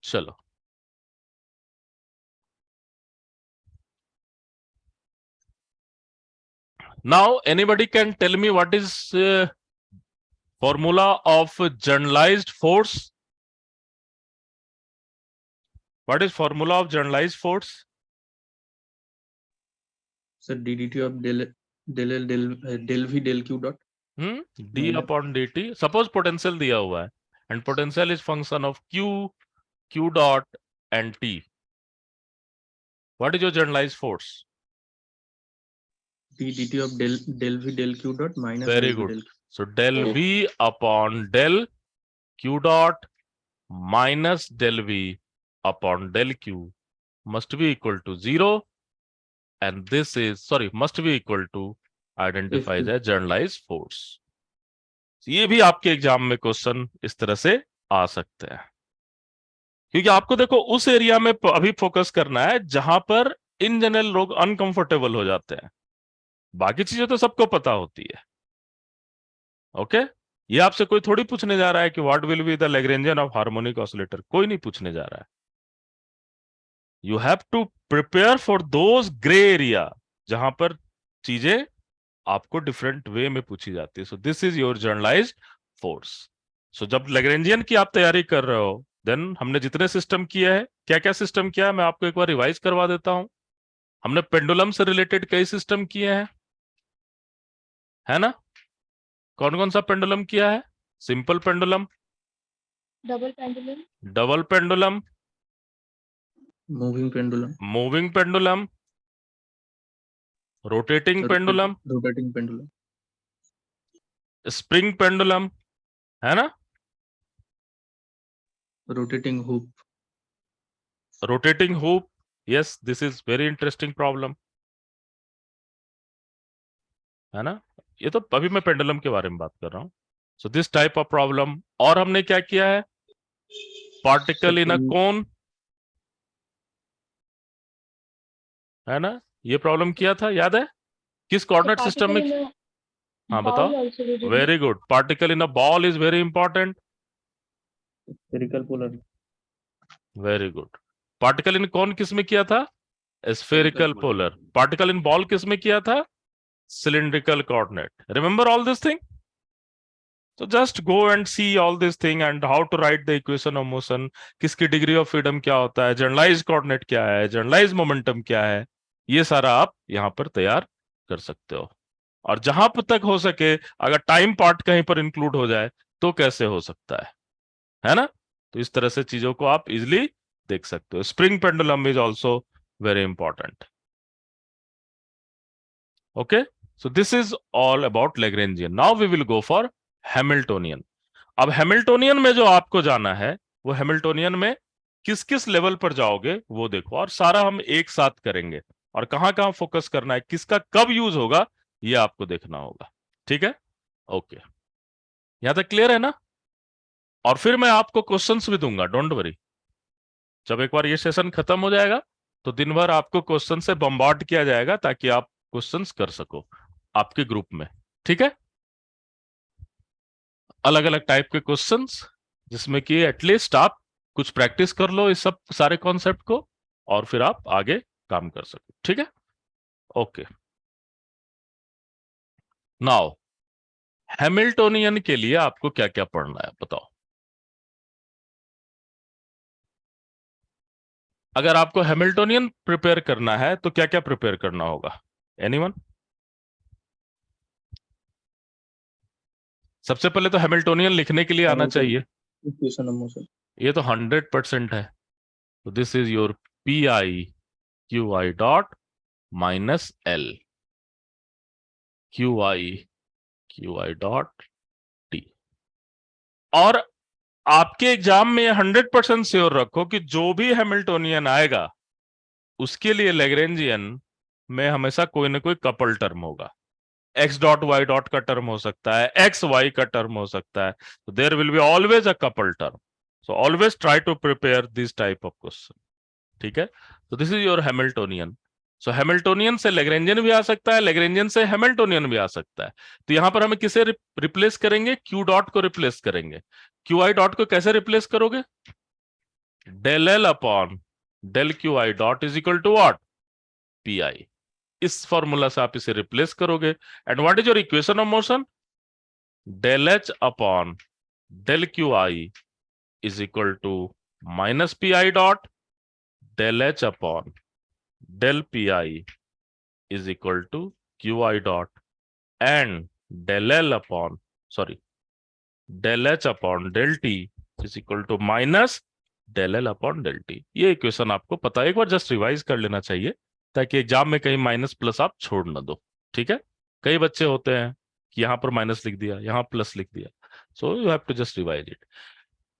चलो, now anybody can tell me what is formula of generalized force? What is formula of generalized force?
So ddt of del L del V del Q dot.
D upon dt. Suppose potential दिया हुआ है and potential is function of q, q dot and t. What is your generalized force?
Ddt of del V del Q dot minus
Very
del V
good.
del Q.
So del v upon del q dot minus del v upon del q must be equal to 0 and this is must be equal to identifies
F2.
as generalized force. ये भी आपके exam में question इस तरह से आ सकते हैं, क्योंकि आपको देखो उस एरिया में अभी फोकस करना है जहां पर इन जनरल लोग अनकंफर्टेबल हो जाते हैं। बाकी चीजें तो सबको पता होती है। ओके, ये आपसे कोई थोड़ी पूछने जा रहा है कि what will be the Lagrangian of harmonic oscillator, कोई नहीं पूछने जा रहा है। You have to prepare for those grey area जहां पर चीजें आपको डिफरेंट वे में पूछी जाती है। So this is your generalised force. So जब लैग्रेंजियन की आप तैयारी कर रहे हो, देन हमने जितने सिस्टम किया है, क्या क्या सिस्टम किया है मैं आपको एक बार रिवाइज करवा देता हूं। हमने पेंडुलम से रिलेटेड कई सिस्टम किए हैं, है ना? कौन कौन सा पेंडुलम किया है? Simple pendulum,
double pendulum,
double pendulum,
Moving pendulum.
Moving pendulum, rotating pendulum,
Rotating pendulum.
Spring pendulum, है ना?
Rotating hoop.
Rotating hoop, yes, this is very interesting problem, है ना? ये तो अभी मैं पेंडुलम के बारे में बात कर रहा हूं। सो दिस टाइप ऑफ प्रॉब्लम। और हमने क्या किया है? पार्टिकल इन अ कोन, है ना? ये प्रॉब्लम किया था, याद है? किस कोऑर्डिनेट सिस्टम में? हाँ बताओ। Very good. Particle in a ball is very important.
Spherical polar.
Very good. Particle in कौन किस में किया था? Spherical polar. Particle in ball किस में किया था? Cylindrical coordinate. Remember all this thing? So just go and see all this thing and how to write the equation of motion, किसकी डिग्री ऑफ फ्रीडम क्या होता है, जनरलाइज कोऑर्डिनेट क्या है, जनरलाइज मोमेंटम क्या है, ये सारा आप यहां पर तैयार कर सकते हो। और जहां पर तक हो सके, अगर टाइम पार्ट कहीं पर इंक्लूड हो जाए तो कैसे हो सकता है ना? तो इस तरह से चीजों को आप इजिली देख सकते हो। Spring pendulum is also very important. Okay, so this is all about Lagrangian. Now we will go for Hamiltonian. अब हैमिल्टोनियन में जो आपको जाना है, वो हैमिल्टोनियन में किस किस लेवल पर जाओगे वो देखो, और सारा हम एक साथ करेंगे। और कहां कहां फोकस करना है, किसका कब यूज होगा, ये आपको देखना होगा। ठीक है? ओके, यहां तक क्लियर है ना? और फिर मैं आपको क्वेश्चंस भी दूंगा, डोंट वरी। जब एक बार ये सेशन खत्म हो जाएगा तो दिन भर आपको क्वेश्चन से बम्बार्ड किया जाएगा ताकि आप क्वेश्चंस कर सको आपके ग्रुप में। ठीक है? अलग अलग टाइप के क्वेश्चंस, जिसमें कि एटलीस्ट आप कुछ प्रैक्टिस कर लो इस सब सारे कॉन्सेप्ट को, और फिर आप आगे काम कर सको। ठीक है? ओके, नाउ हैमिल्टोनियन के लिए आपको क्या क्या पढ़ना है बताओ। अगर आपको हैमिल्टोनियन प्रिपेयर करना है तो क्या क्या प्रिपेयर करना होगा? एनीवन? सबसे पहले तो हैमिल्टोनियन लिखने के लिए आना चाहिए।
Equation of motion.
ये तो 100% है। तो this is your P I Q i dot minus L Q i dot T. और आपके एग्जाम में 100% श्योर रखो कि जो भी हैमिल्टोनियन आएगा उसके लिए लैग्रेंजियन में हमेशा कोई ना कोई कपल टर्म होगा। एक्स डॉट वाई डॉट का टर्म हो सकता है, एक्स वाई का टर्म हो सकता है। तो there will be always a couple term. So always try to prepare this type of question. ठीक है? तो this is your Hamiltonian. So Hamiltonian से लैग्रेंजियन भी आ सकता है, लैग्रेंजियन से हैमिल्टोनियन भी आ सकता है। तो यहां पर हमें किसे रिप्लेस करेंगे? क्यू डॉट को रिप्लेस करेंगे। क्यू आई डॉट को कैसे रिप्लेस करोगे? Del L upon del q i dot is equal to what? P i. इस फॉर्मूला से आप इसे रिप्लेस करोगे। And what is your equation of motion? Del H upon del q i is equal to minus p i dot del H upon del p i is equal to q i dot and del L upon del H upon del t is equal to minus del L upon del t. ये equation आपको पता है, एक बार just revise कर लेना चाहिए ताकि exam में कहीं माइनस प्लस आप छोड़ ना दो। ठीक है? कई बच्चे होते हैं कि यहां पर माइनस लिख दिया, यहां प्लस लिख दिया। So you have to just revise it.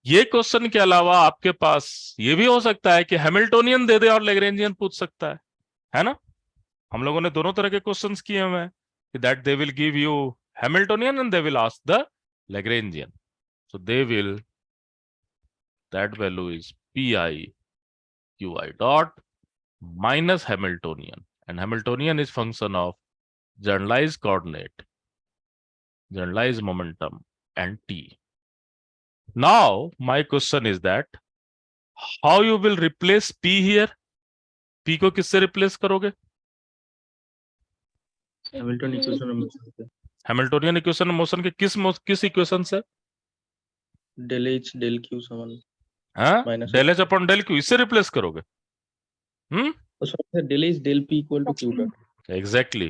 ये क्वेश्चन के अलावा आपके पास ये भी हो सकता है कि हैमिल्टोनियन दे दे और लैग्रेंजियन पूछ सकता है ना? हम लोगों ने दोनों तरह के क्वेश्चंस किए हुए हैं कि that they will give you Hamiltonian and they will ask the Lagrangian. So they will, that value is pi qi dot minus Hamiltonian, and Hamiltonian is function of generalized coordinate, generalized momentum and t. Now my question is that how you will replace p here? p को किससे replace करोगे?
Hamilton equation of motion से
Hamiltonian equation of motion के किस equation से?
Del H del q समान
हाँ,
minus
del H upon del q, इससे रिप्लेस करोगे.
Del H del p equal to q dot.
Exactly.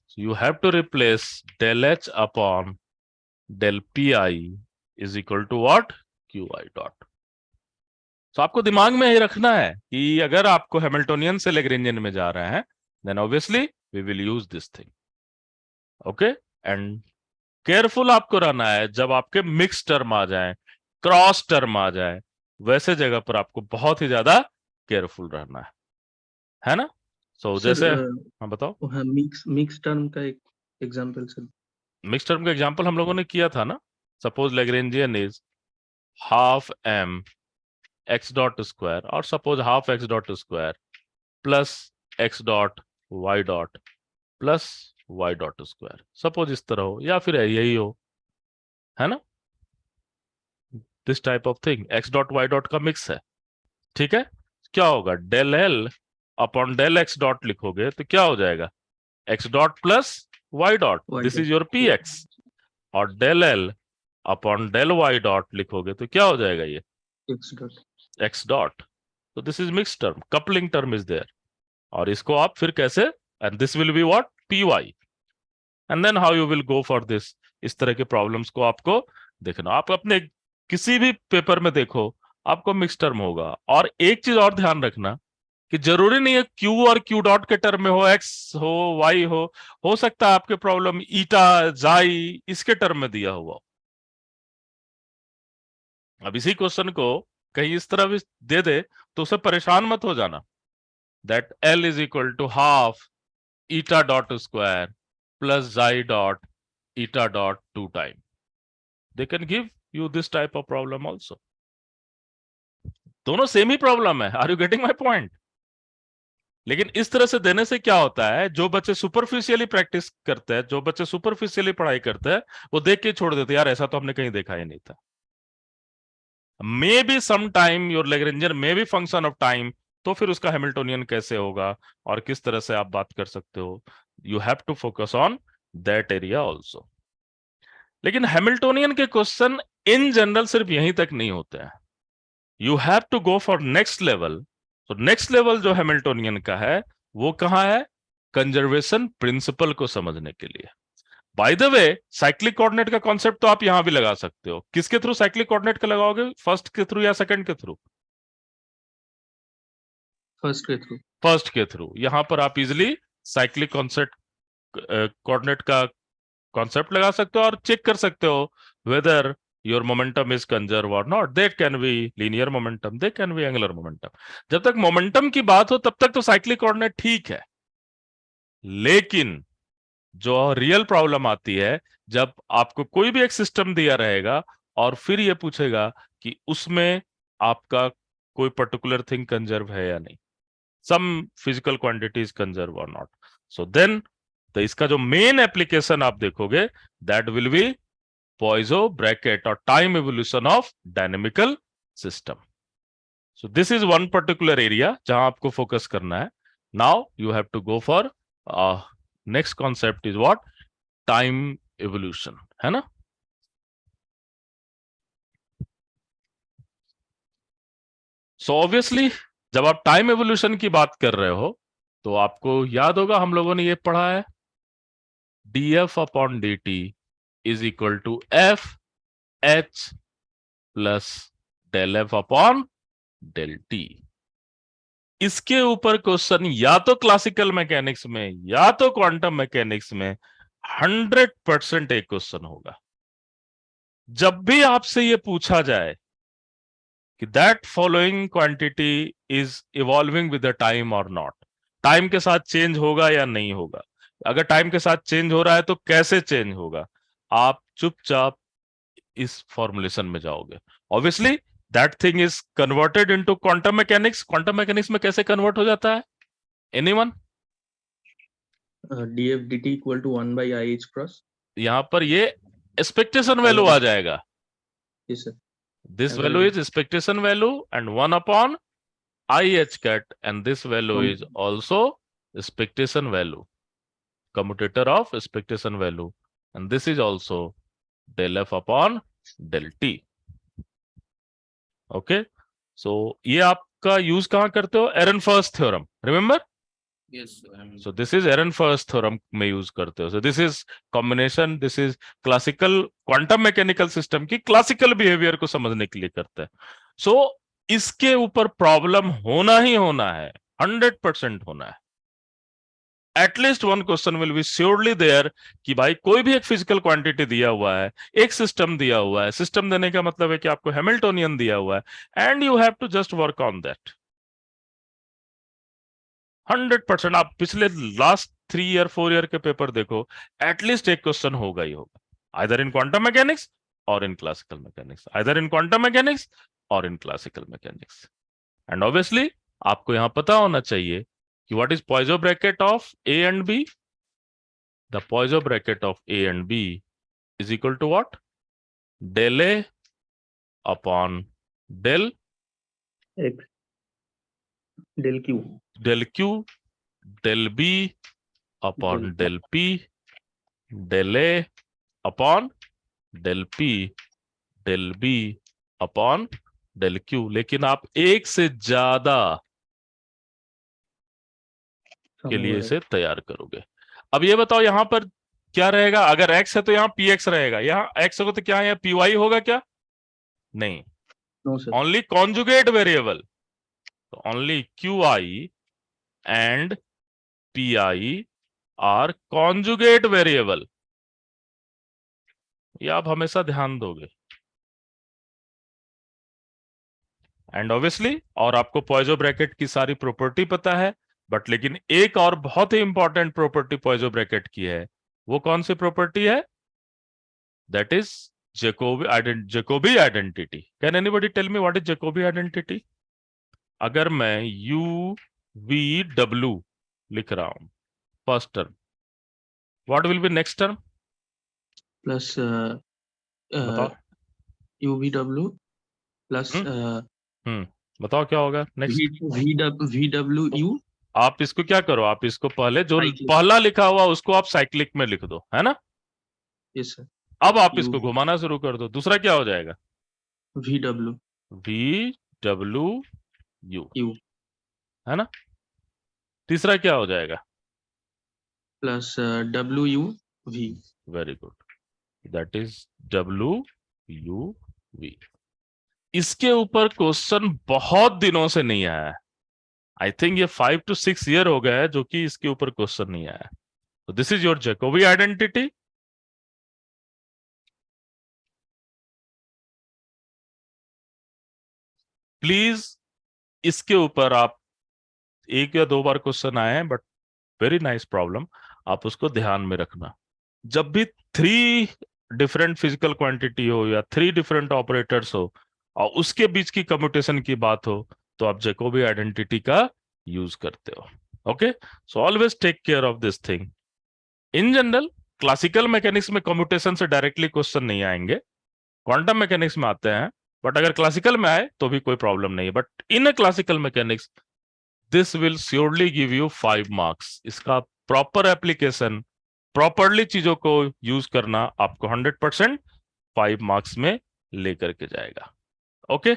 So you have to replace del h upon del pi is equal to what? qi dot. So आपको दिमाग में ये रखना है कि अगर आपको हैमिल्टोनियन से लैग्रेंजियन में जा रहे हैं, then obviously we will use this thing. Okay? And careful आपको रहना है जब आपके मिक्स टर्म आ जाए, क्रॉस टर्म आ जाए, वैसे जगह पर आपको बहुत ही ज्यादा केयरफुल रहना है ना? सो जैसे हाँ बताओ.
हाँ, मिक्स टर्म का एक एग्जांपल सर.
मिक्स टर्म का एग्जांपल हम लोगों ने किया था ना. Suppose Lagrangian is half m x dot square और suppose half x dot square plus x dot y dot plus y dot square, suppose इस तरह हो या फिर यही हो, है ना? This type of thing x dot y dot का मिक्स है. ठीक है, क्या होगा? Del l upon del x dot लिखोगे तो क्या हो जाएगा? x dot plus y dot, this is your px. और del l upon del y dot लिखोगे तो क्या हो जाएगा? ये x डॉट. तो this is mix term, coupling term is there. और इसको आप फिर कैसे, and this will be what? py. And then how you will go for this. इस तरह के प्रॉब्लम्स को आपको देखना. आप अपने किसी भी पेपर में देखो, आपको मिक्स टर्म होगा. और एक चीज और ध्यान रखना कि जरूरी नहीं है q और q डॉट के टर्म में हो, x हो, y हो सकता है आपके प्रॉब्लम ईटा जाई इसके टर्म में दिया हुआ. अब इसी क्वेश्चन को कहीं इस तरह भी दे दे तो उससे परेशान मत हो जाना. That l is equal to half eta dot square plus xi dot eta dot 2 time. They can give you this type of problem also. दोनों सेम ही प्रॉब्लम है. Are you getting my point? लेकिन इस तरह से देने से क्या होता है, जो बच्चे सुपरफिशियली प्रैक्टिस करते हैं, जो बच्चे सुपरफिशियली पढ़ाई करते हैं, वो देख के छोड़ देते हैं, यार ऐसा तो हमने कहीं देखा ही नहीं था. Maybe some time your Lagrangian may be function of time, तो फिर उसका हैमिल्टोनियन कैसे होगा और किस तरह से आप बात कर सकते हो. You have to focus on that area also. लेकिन हैमिल्टोनियन के क्वेश्चन इन जनरल सिर्फ यहीं तक नहीं होते हैं. You have to go for next level. तो नेक्स्ट लेवल जो हैमिल्टोनियन का है वो कहां है? कंजर्वेशन प्रिंसिपल को समझने के लिए. By the way, cyclic coordinate का कॉन्सेप्ट तो आप यहां भी लगा सकते हो. किसके थ्रू साइक्लिक कोऑर्डिनेट का लगाओगे? फर्स्ट के थ्रू या सेकंड के थ्रू?
फर्स्ट के थ्रू.
फर्स्ट के थ्रू. यहां पर आप इजिली साइक्लिक कॉन्सेप्ट कोऑर्डिनेट का कॉन्सेप्ट लगा सकते हो और चेक कर सकते हो weather your momentum is conserved or not. They can be linear momentum, they can be angular momentum. जब तक मोमेंटम की बात हो तब तक तो साइक्लिक कोऑर्डिनेट ठीक है. लेकिन जो रियल प्रॉब्लम आती है जब आपको कोई भी एक सिस्टम दिया रहेगा और फिर ये पूछेगा कि उसमें आपका कोई पर्टिकुलर थिंग कंजर्व है या नहीं, सम फिजिकल क्वांटिटीज कंजर्व और नॉट. सो देन तो इसका जो मेन एप्लीकेशन आप देखोगे that will B Poiso bracket or time evolution of dynamical system. So this is one particular area जहां आपको फोकस करना है. Now you have to go for next concept is what? Time evolution, है ना? So obviously जब आप time evolution की बात कर रहे हो तो आपको याद होगा हम लोगों ने ये पढ़ा है df upon dt is equal to f h plus del f upon del t. इसके ऊपर क्वेश्चन या तो क्लासिकल मैकेनिक्स में या तो क्वांटम मैकेनिक्स में 100% एक क्वेश्चन होगा. जब भी आपसे ये पूछा जाए कि that following quantity is evolving with the time और नॉट, टाइम के साथ चेंज होगा या नहीं होगा, अगर टाइम के साथ चेंज हो रहा है तो कैसे चेंज होगा, आप चुपचाप इस फॉर्मुलेशन में जाओगे। Obviously that thing is converted into quantum mechanics. Quantum mechanics में कैसे कन्वर्ट हो जाता है, anyone?
df dt equal to 1 by IH cross.
यहां पर ये एक्सपेक्टेशन वैल्यू आ जाएगा,
Yes sir.
this
Average.
value is expectation value and 1 upon IH cat, and this value is also expectation value, commutator of expectation value, and this is also del f upon del t. Okay, so ये आपका use कहां करते हो, Ehrenfest theorem, remember?
Yes,
So this is Ehrenfest theorem में use करते हो। So this is combination, this is classical quantum mechanical system की classical behavior को समझने के लिए करते हैं। So इसके ऊपर प्रॉब्लम होना ही होना है, 100% होना है। At least one question will be surely there कि भाई कोई भी एक फिजिकल क्वांटिटी दिया हुआ है, एक सिस्टम दिया हुआ है, सिस्टम देने का मतलब है कि आपको हैमिल्टोनियन दिया हुआ है and you have to just work on that. 100% आप पिछले लास्ट 3 ईयर 4 ईयर के पेपर देखो, एटलीस्ट एक क्वेश्चन होगा ही होगा, आइदर इन क्वांटम मैकेनिक्स और in classical mechanics, either in quantum mechanics और in classical mechanics. And obviously आपको यहां पता होना चाहिए कि what is Poisson bracket of A and B? The Poisson bracket of A and B is equal to what? Del A upon del
X del Q.
del Q, del B upon del P, del A upon del P, del B upon del Q। लेकिन आप एक से ज्यादा के लिए इसे तैयार करोगे। अब ये बताओ यहां पर क्या रहेगा, अगर x है तो यहाँ px रहेगा, यहाँ x होगा तो क्या यहाँ py होगा क्या? नहीं,
No sir.
Only conjugate variable, तो only qi and pi are conjugate variable, ये आप हमेशा ध्यान दोगे। एंड ऑब्वियसली और आपको पॉइजो ब्रैकेट की सारी प्रॉपर्टी पता है, बट लेकिन एक और बहुत ही इंपॉर्टेंट प्रॉपर्टी पॉइजो ब्रैकेट की है, वो कौन सी प्रॉपर्टी है? That is Jacobi identity. Can anybody tell me what is Jacobi identity? अगर मैं यू वी डब्ल्यू लिख रहा हूं first term, what will be next term?
Plus
बताओ।
UVW plus
बताओ क्या होगा नेक्स्ट?
VWU.
आप इसको क्या करो, आप इसको पहले जो
Cyclic.
पहला लिखा हुआ उसको आप साइक्लिक में लिख दो, है ना?
Yes sir.
अब आप
U.
इसको घुमाना शुरू कर दो, दूसरा क्या हो जाएगा?
VW
VW U,
U
है ना? तीसरा क्या हो जाएगा?
plus WU V.
Very good, that is WUV। इसके ऊपर क्वेश्चन बहुत दिनों से नहीं आया है, आई थिंक ये 5 to 6 ईयर हो गया है जो कि इसके ऊपर क्वेश्चन नहीं आया। तो this is your Jacobi identity. Please इसके ऊपर आप 1 या 2 बार क्वेश्चन आए हैं, बट वेरी नाइस प्रॉब्लम, आप उसको ध्यान में रखना। जब भी 3 डिफरेंट फिजिकल क्वांटिटी हो या 3 डिफरेंट ऑपरेटर्स हो और उसके बीच की कम्यूटेशन की बात हो, तो आप जैकोबी आइडेंटिटी का यूज करते हो। Okay, so always take care of this thing. In general classical mechanics में कम्यूटेशन से डायरेक्टली क्वेश्चन नहीं आएंगे, क्वांटम मैकेनिक्स में आते हैं, बट अगर क्लासिकल में आए तो भी कोई प्रॉब्लम नहीं है। But in a classical mechanics this will surely give you 5 marks. इसका प्रॉपर एप्लीकेशन, प्रॉपरली चीजों को यूज करना आपको 100% 5 मार्क्स में लेकर के जाएगा। ओके,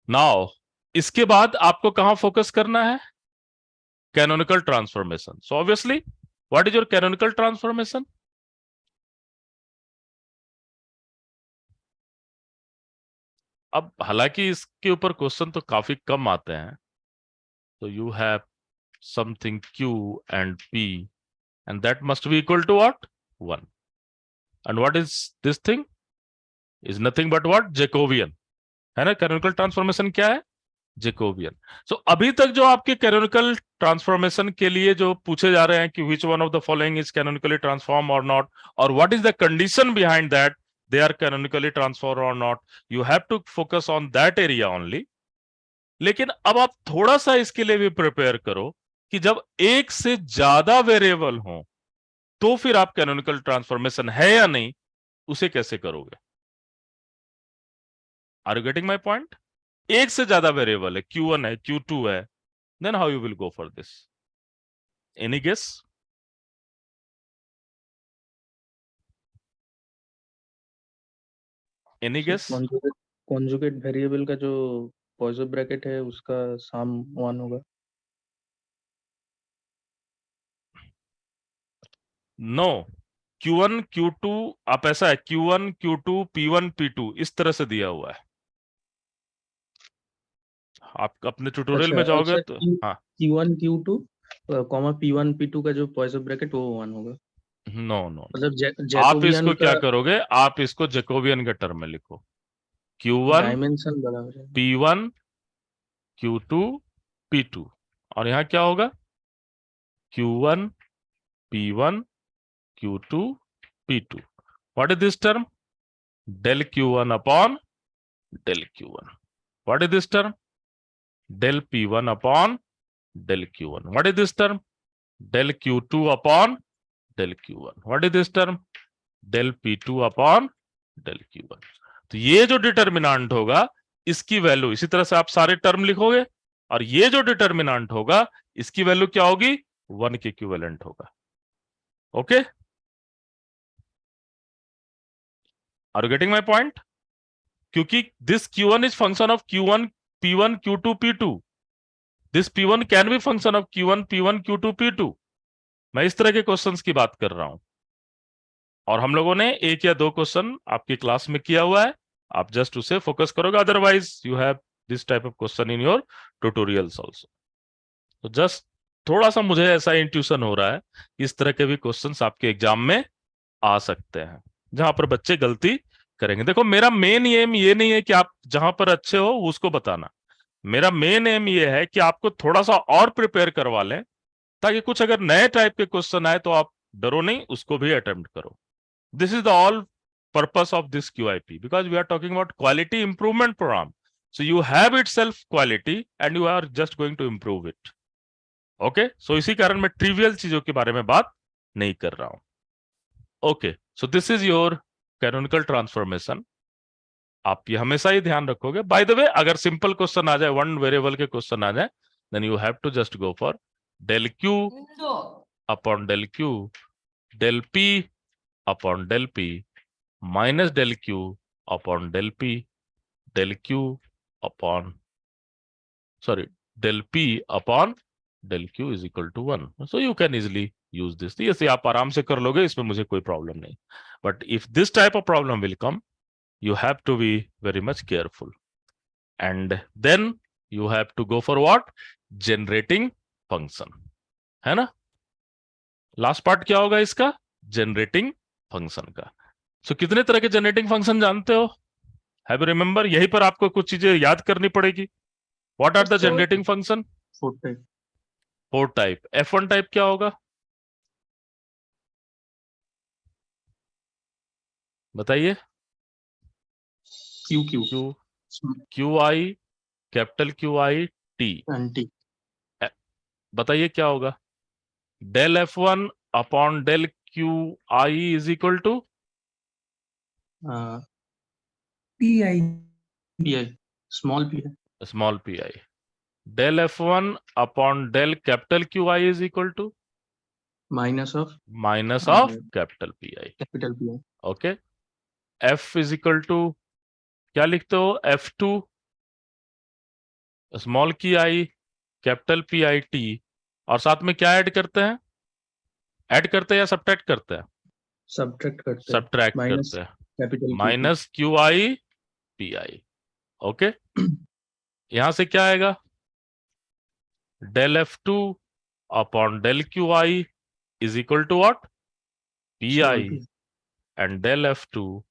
नाउ इसके बाद आपको कहां फोकस करना है? Canonical transformation. So obviously what is your canonical transformation? अब हालांकि इसके ऊपर क्वेश्चन तो काफी कम आते हैं, तो you have something Q and P and that must be equal to what? 1. And what is this thing? Is nothing but what? Jacobian. है ना। कैनोनिकल ट्रांसफॉर्मेशन क्या है? जैकोबियन। सो अभी तक जो आपके कैनोनिकल ट्रांसफॉर्मेशन के लिए जो पूछे जा रहे हैं कि which one of the following is canonically transform और नॉट, और what is the condition behind that they are canonically transform और not, you have to focus on that area only. लेकिन अब आप थोड़ा सा इसके लिए भी प्रिपेयर करो कि जब एक से ज्यादा वेरिएबल हो तो फिर आप कैनोनिकल ट्रांसफॉर्मेशन है या नहीं उसे कैसे करोगे। Are you getting my point? एक से ज्यादा वेरिएबल है, Q1 है, Q2 है, then how you will go for this? Any guess? Any guess?
Conjugate variable का जो पॉजिटिव ब्रैकेट है उसका सम 1 होगा।
नो, Q1 Q2, आप ऐसा है Q1 Q2 P1 P2 इस तरह से दिया हुआ है। आप अपने ट्यूटोरियल में जाओगे तो हाँ,
Q1 Q2 comma P1 P2 का जो पॉजिटिव ब्रैकेट वो 1 होगा।
नो नो,
मतलब
आप
जैकोबियन
इसको
का
क्या करोगे, आप इसको जैकोबियन के टर्म में लिखो। Q1
डायमेंशन बड़ा हो जाएगा।
P1 Q2 P2, और यहां क्या होगा? Q1 P1 Q2 P2. What is this term? Del Q1 upon del Q1. What is this term? Del P1 upon del Q1. What is this term? Del Q2 upon del Q1. What is this term? Del P2 upon del Q1. तो ये जो determinant होगा इसकी value, इसी तरह से आप सारे टर्म लिखोगे, और ये जो डिटर्मिनांट होगा इसकी वैल्यू क्या होगी? 1 के इक्विवेलेंट होगा। Okay, are you getting my point? क्योंकि this Q1 is function of Q1 P1 Q2 P2, this P1 can be function of Q1 P1 Q2 P2। मैं इस तरह के क्वेश्चंस की बात कर रहा हूं, और हम लोगों ने 1 या 2 क्वेश्चन आपकी क्लास में किया हुआ है, आप जस्ट उसे फोकस करोगे, otherwise you have this type of question in your tutorials also. तो जस्ट थोड़ा सा मुझे ऐसा इंट्यूशन हो रहा है इस तरह के भी क्वेश्चंस आपके एग्जाम में आ सकते हैं जहां पर बच्चे गलती करेंगे। देखो, मेरा मेन एम ये नहीं है कि आप जहां पर अच्छे हो उसको बताना, मेरा मेन एम ये है कि आपको थोड़ा सा और प्रिपेयर करवा लें, ताकि कुछ अगर नए टाइप के क्वेश्चन आए तो आप डरो नहीं, उसको भी अटेम्प्ट करो। This is the all purpose of this QIP, because we are talking about quality improvement program. So you have itself quality and you are just going to improve it. Okay? So इसी कारण मैं trivial चीजों के बारे में बात नहीं कर रहा हूं। Okay, so this is your canonical transformation. आप ये हमेशा ही ध्यान रखोगे। बाय द वे, अगर सिंपल क्वेश्चन आ जाए, वन वेरिएबल के क्वेश्चन आ जाए, then you have to just go for del Q upon del Q, del P upon del P, minus del Q upon del P, del Q upon, sorry, del P upon del Q is equal to 1. So you can easily use this. ये से आप आराम से कर लोगे, इसमें मुझे कोई प्रॉब्लम नहीं। But if this type of problem will come, you have to be very much careful. And then you have to go for what? Generating function. है ना? लास्ट पार्ट क्या होगा इसका? जनरेटिंग फंक्शन का। सो कितने तरह के जनरेटिंग फंक्शन जानते हो? Have you remember? यहीं पर आपको कुछ चीजें याद करनी पड़ेगी। What are the generating function?
4 type.
4 type. F1 type क्या होगा? बताइए। QI, capital QI T। बताइए क्या होगा? Del F1 upon del QI is equal to
PI
small PI।
Del F1 upon del capital QI is equal to
minus of
capital PI।
PI।
Okay, F is equal to क्या लिखते हो? F2 small QI capital PIT, और साथ में क्या add करते हैं? Add करते हैं या सब्ट्रैक्ट करते हैं?
सब्ट्रैक्ट
सब्ट्रैक्ट
माइनस
करते हैं।
Capital
minus QI PI। Okay, यहां से क्या आएगा? Del F2 upon del QI is equal to what? PI, and del F2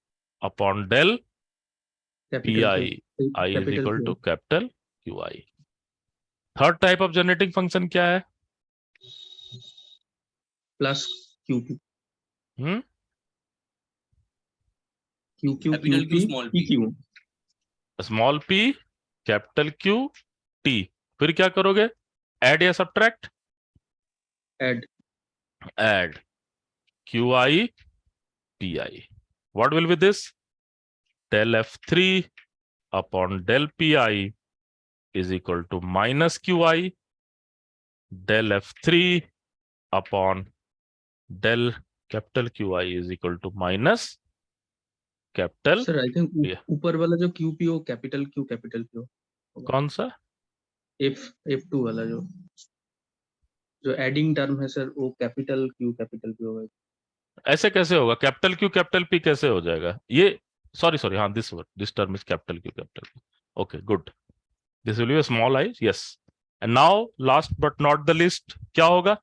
upon del PI I is
capital
equal
Q.
to capital QI. Third type of generating function क्या है?
plus QP.
Hmm
QQ,
Capital Q,
QP,
small p.
PQ.
Small p capital Q T, फिर क्या करोगे? Add या subtract?
Add.
Add QI PI. What will be this? Del F3 upon del PI is equal to minus QI. Del F3 upon del capital QI is equal to minus capital.
Sir, I think
Yeah.
ऊपर वाला जो QP हो capital Q.
कौन सा?
F2 वाला जो adding term है sir, वो कैपिटल Q होगा.
ऐसे कैसे होगा? कैपिटल Q कैपिटल P कैसे हो जाएगा? ये सॉरी हाँ, this term is capital Q capital P. Okay good. This will be a small I. Yes. And now last but not the list, क्या होगा?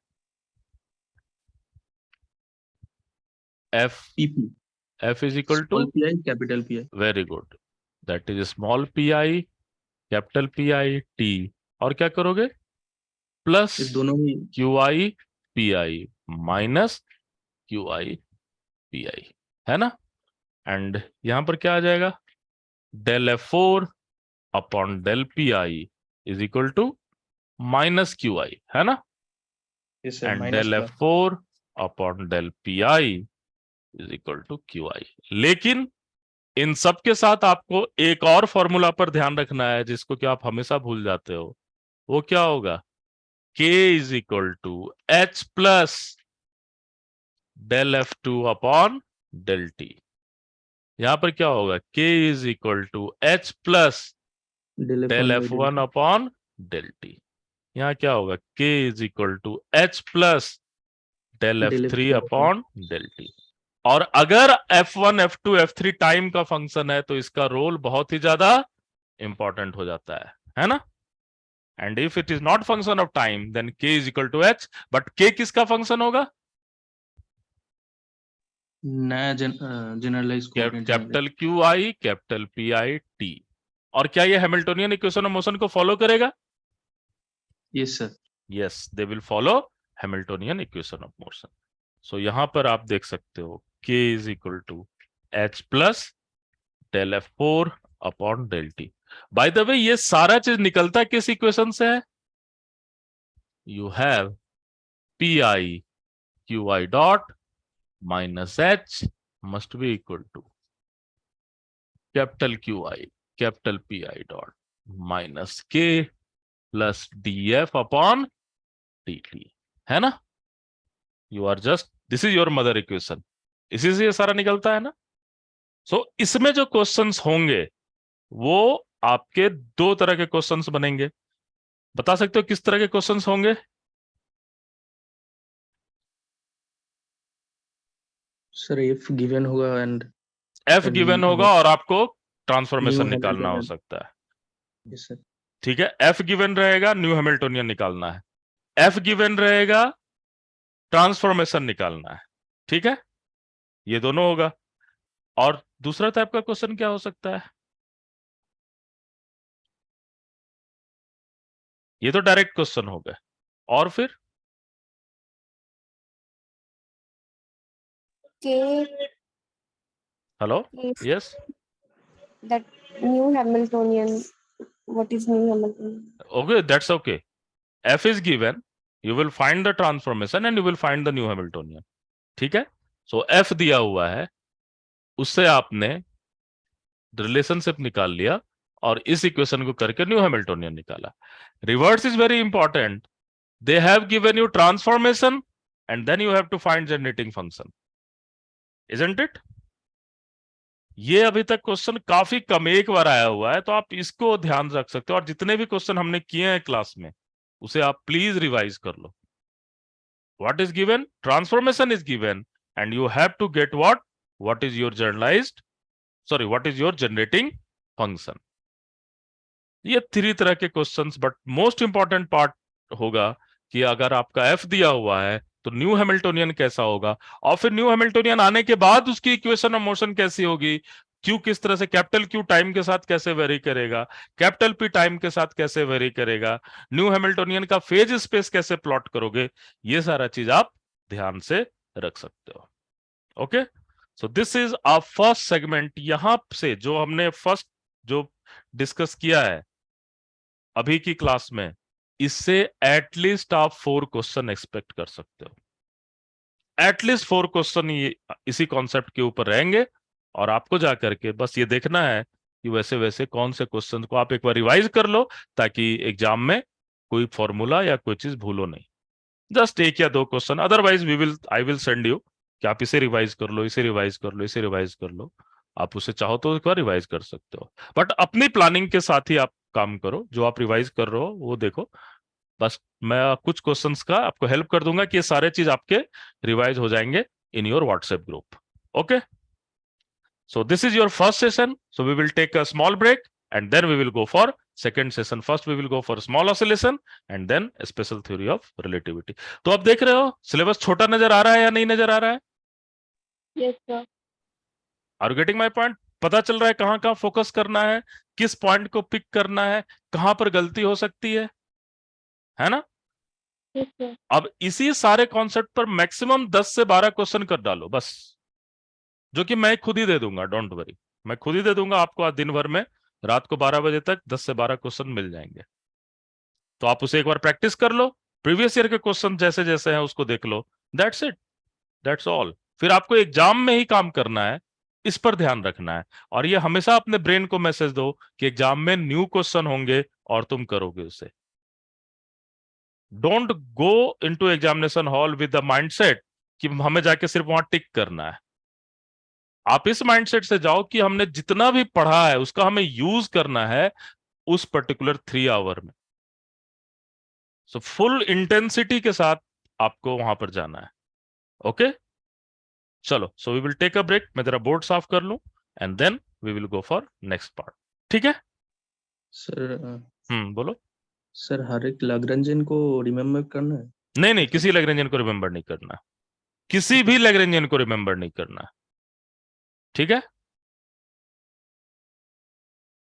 F is equal to
Small pi, capital Pi.
very good. That is small pi, capital Pi T. और क्या करोगे? Plus
ये दोनों ही
QI PI minus QI PI, है ना? And यहां पर क्या आ जाएगा? Del F4 upon del PI is equal to minus QI, है ना?
yes, sir,
and
minus
del
का.
F4 upon del PI is equal to QI. लेकिन इन सब के साथ आपको एक और फॉर्मूला पर ध्यान रखना है जिसको कि आप हमेशा भूल जाते हो. वो क्या होगा? K is equal to H plus del F2 upon del T. यहां पर क्या होगा? K is equal to H plus
Del
del
F1 by del
F1 upon del T. यहाँ क्या होगा? K is equal to H plus del
Del
F3
F2
upon del T. और अगर F1, F2, F3 time का function है तो इसका role बहुत ही ज्यादा इंपॉर्टेंट हो जाता है ना? And if it is not function of time then K is equal to H. But K किसका फंक्शन होगा?
नया generalize
capital QI capital PI T. और क्या ये हैमिल्टोनियन इक्वेशन ऑफ मोशन को फॉलो करेगा?
Yes sir.
Yes, they will follow Hamiltonian equation of motion. So यहां पर आप देख सकते हो K is equal to H plus del F4 upon del T. By the way ये सारा चीज निकलता किस इक्वेशन से है? You have PI QI dot minus H must be equal to capital QI capital PI dot minus K plus DF upon DT, है ना? You are just, this is your mother equation. इसी से ये सारा निकलता है ना? सो इसमें जो क्वेश्चंस होंगे वो आपके दो तरह के क्वेश्चंस बनेंगे. बता सकते हो किस तरह के क्वेश्चंस होंगे?
सर F गिवन होगा एंड
F गिवन होगा और आपको ट्रांसफॉर्मेशन
New
निकालना हो
Hamiltonian.
सकता है.
Yes sir.
ठीक है, F गिवन रहेगा, न्यू हैमिल्टोनियन निकालना है. F गिवन रहेगा, ट्रांसफॉर्मेशन निकालना है. ठीक है, ये दोनों होगा. और दूसरा टाइप का क्वेश्चन क्या हो सकता है? ये तो डायरेक्ट क्वेश्चन हो गए. और फिर
K
hello,
is
yes,
that new Hamiltonian. What is new Hamiltonian?
okay, that's okay. F is given, you will find the transformation and you will find the new Hamiltonian. ठीक है, so F दिया हुआ है, उससे आपने relationship निकाल लिया और इस इक्वेशन को करके न्यू हैमिल्टोनियन निकाला. Reverse is very important. They have given you transformation and then you have to find generating function, isn't it? ये अभी तक क्वेश्चन काफी कम, एक बार आया हुआ है, तो आप इसको ध्यान रख सकते हो. और जितने भी क्वेश्चन हमने किए हैं क्लास में उसे आप प्लीज रिवाइज कर लो. What is given? Transformation is given and you have to get what is your generalized, sorry, what is your generating function. ये 3 तरह के questions. But most important part होगा कि अगर आपका F दिया हुआ है तो न्यू हैमिल्टोनियन कैसा होगा, और फिर न्यू हैमिल्टोनियन आने के बाद उसकी इक्वेशन ऑफ मोशन कैसी होगी, क्यू किस तरह से, कैपिटल क्यू टाइम के साथ कैसे वेरी करेगा, कैपिटल पी टाइम के साथ कैसे वेरी करेगा, न्यू हैमिल्टोनियन का फेज स्पेस कैसे प्लॉट करोगे, ये सारा चीज आप ध्यान से रख सकते हो। Okay, so this is our first segment. यहां से जो हमने फर्स्ट जो डिस्कस किया है अभी की क्लास में, इससे एटलीस्ट आप 4 क्वेश्चन एक्सपेक्ट कर सकते हो। एटलीस्ट 4 क्वेश्चन ये इसी कॉन्सेप्ट के ऊपर रहेंगे, और आपको जाकर के बस ये देखना है कि वैसे वैसे कौन से क्वेश्चन को आप एक बार रिवाइज कर लो, ताकि एग्जाम में कोई फॉर्मूला या कोई चीज भूलो नहीं। जस्ट 1 या 2 question, otherwise I will send you कि आप इसे रिवाइज कर लो, इसे रिवाइज कर लो, इसे रिवाइज कर लो। आप उसे चाहो तो एक बार रिवाइज कर सकते हो, बट अपनी प्लानिंग के साथ ही आप काम करो। जो आप रिवाइज कर रहे हो वो देखो। बस मैं कुछ क्वेश्चंस का आपको हेल्प कर दूंगा कि ये सारे चीज आपके रिवाइज हो जाएंगे in your WhatsApp group. Okay, so this is your first session, so we will take a small break and then we will go for second session. First we will go for small oscillation and then a special theory of relativity. तो आप देख रहे हो syllabus छोटा नजर आ रहा है या नहीं नजर आ रहा है?
Yes, sir.
Are you getting my point? पता चल रहा है कहां कहां फोकस करना है, किस पॉइंट को पिक करना है, कहां पर गलती हो सकती है ना?
Yes, sir.
अब इसी सारे कॉन्सेप्ट पर मैक्सिमम 10 से 12 क्वेश्चन कर डालो बस, जो कि मैं खुद ही दे दूंगा। डोंट वरी, मैं खुद ही दे दूंगा आपको। आज दिन भर में रात को 12 बजे तक 10 से 12 क्वेश्चन मिल जाएंगे। तो आप उसे एक बार प्रैक्टिस कर लो, प्रीवियस ईयर के क्वेश्चन जैसे जैसे हैं उसको देख लो। That's it, that's all. फिर आपको एग्जाम में ही काम करना है, इस पर ध्यान रखना है। और ये हमेशा अपने ब्रेन को मैसेज दो कि एग्जाम में न्यू क्वेश्चन होंगे और तुम करोगे उसे। Don't go into examination hall with the mindset कि हमें जाके सिर्फ वहां टिक करना है। आप इस माइंडसेट से जाओ कि हमने जितना भी पढ़ा है उसका हमें यूज करना है उस पर्टिकुलर 3 आवर में। सो फुल इंटेंसिटी के साथ आपको वहां पर जाना है। ओके, चलो, so we will take a break. मैं जरा बोर्ड साफ कर लूं and then we will go for next part. ठीक है
सर
बोलो।
सर हर एक लाग्रांजियन को रिमेम्बर करना है?
नहीं नहीं, किसी लैग्रेंजियन को रिमेंबर नहीं करना, किसी भी लैग्रेंजियन को रिमेंबर नहीं करना। ठीक है,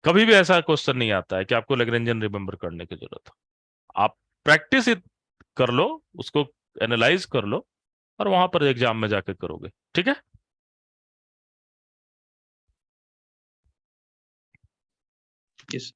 कभी भी ऐसा क्वेश्चन नहीं आता है कि आपको लैग्रेंजियन रिमेंबर करने की जरूरत हो। आप प्रैक्टिस कर लो, उसको एनालाइज कर लो, और वहां पर एग्जाम में जाकर करोगे। ठीक है,
यस।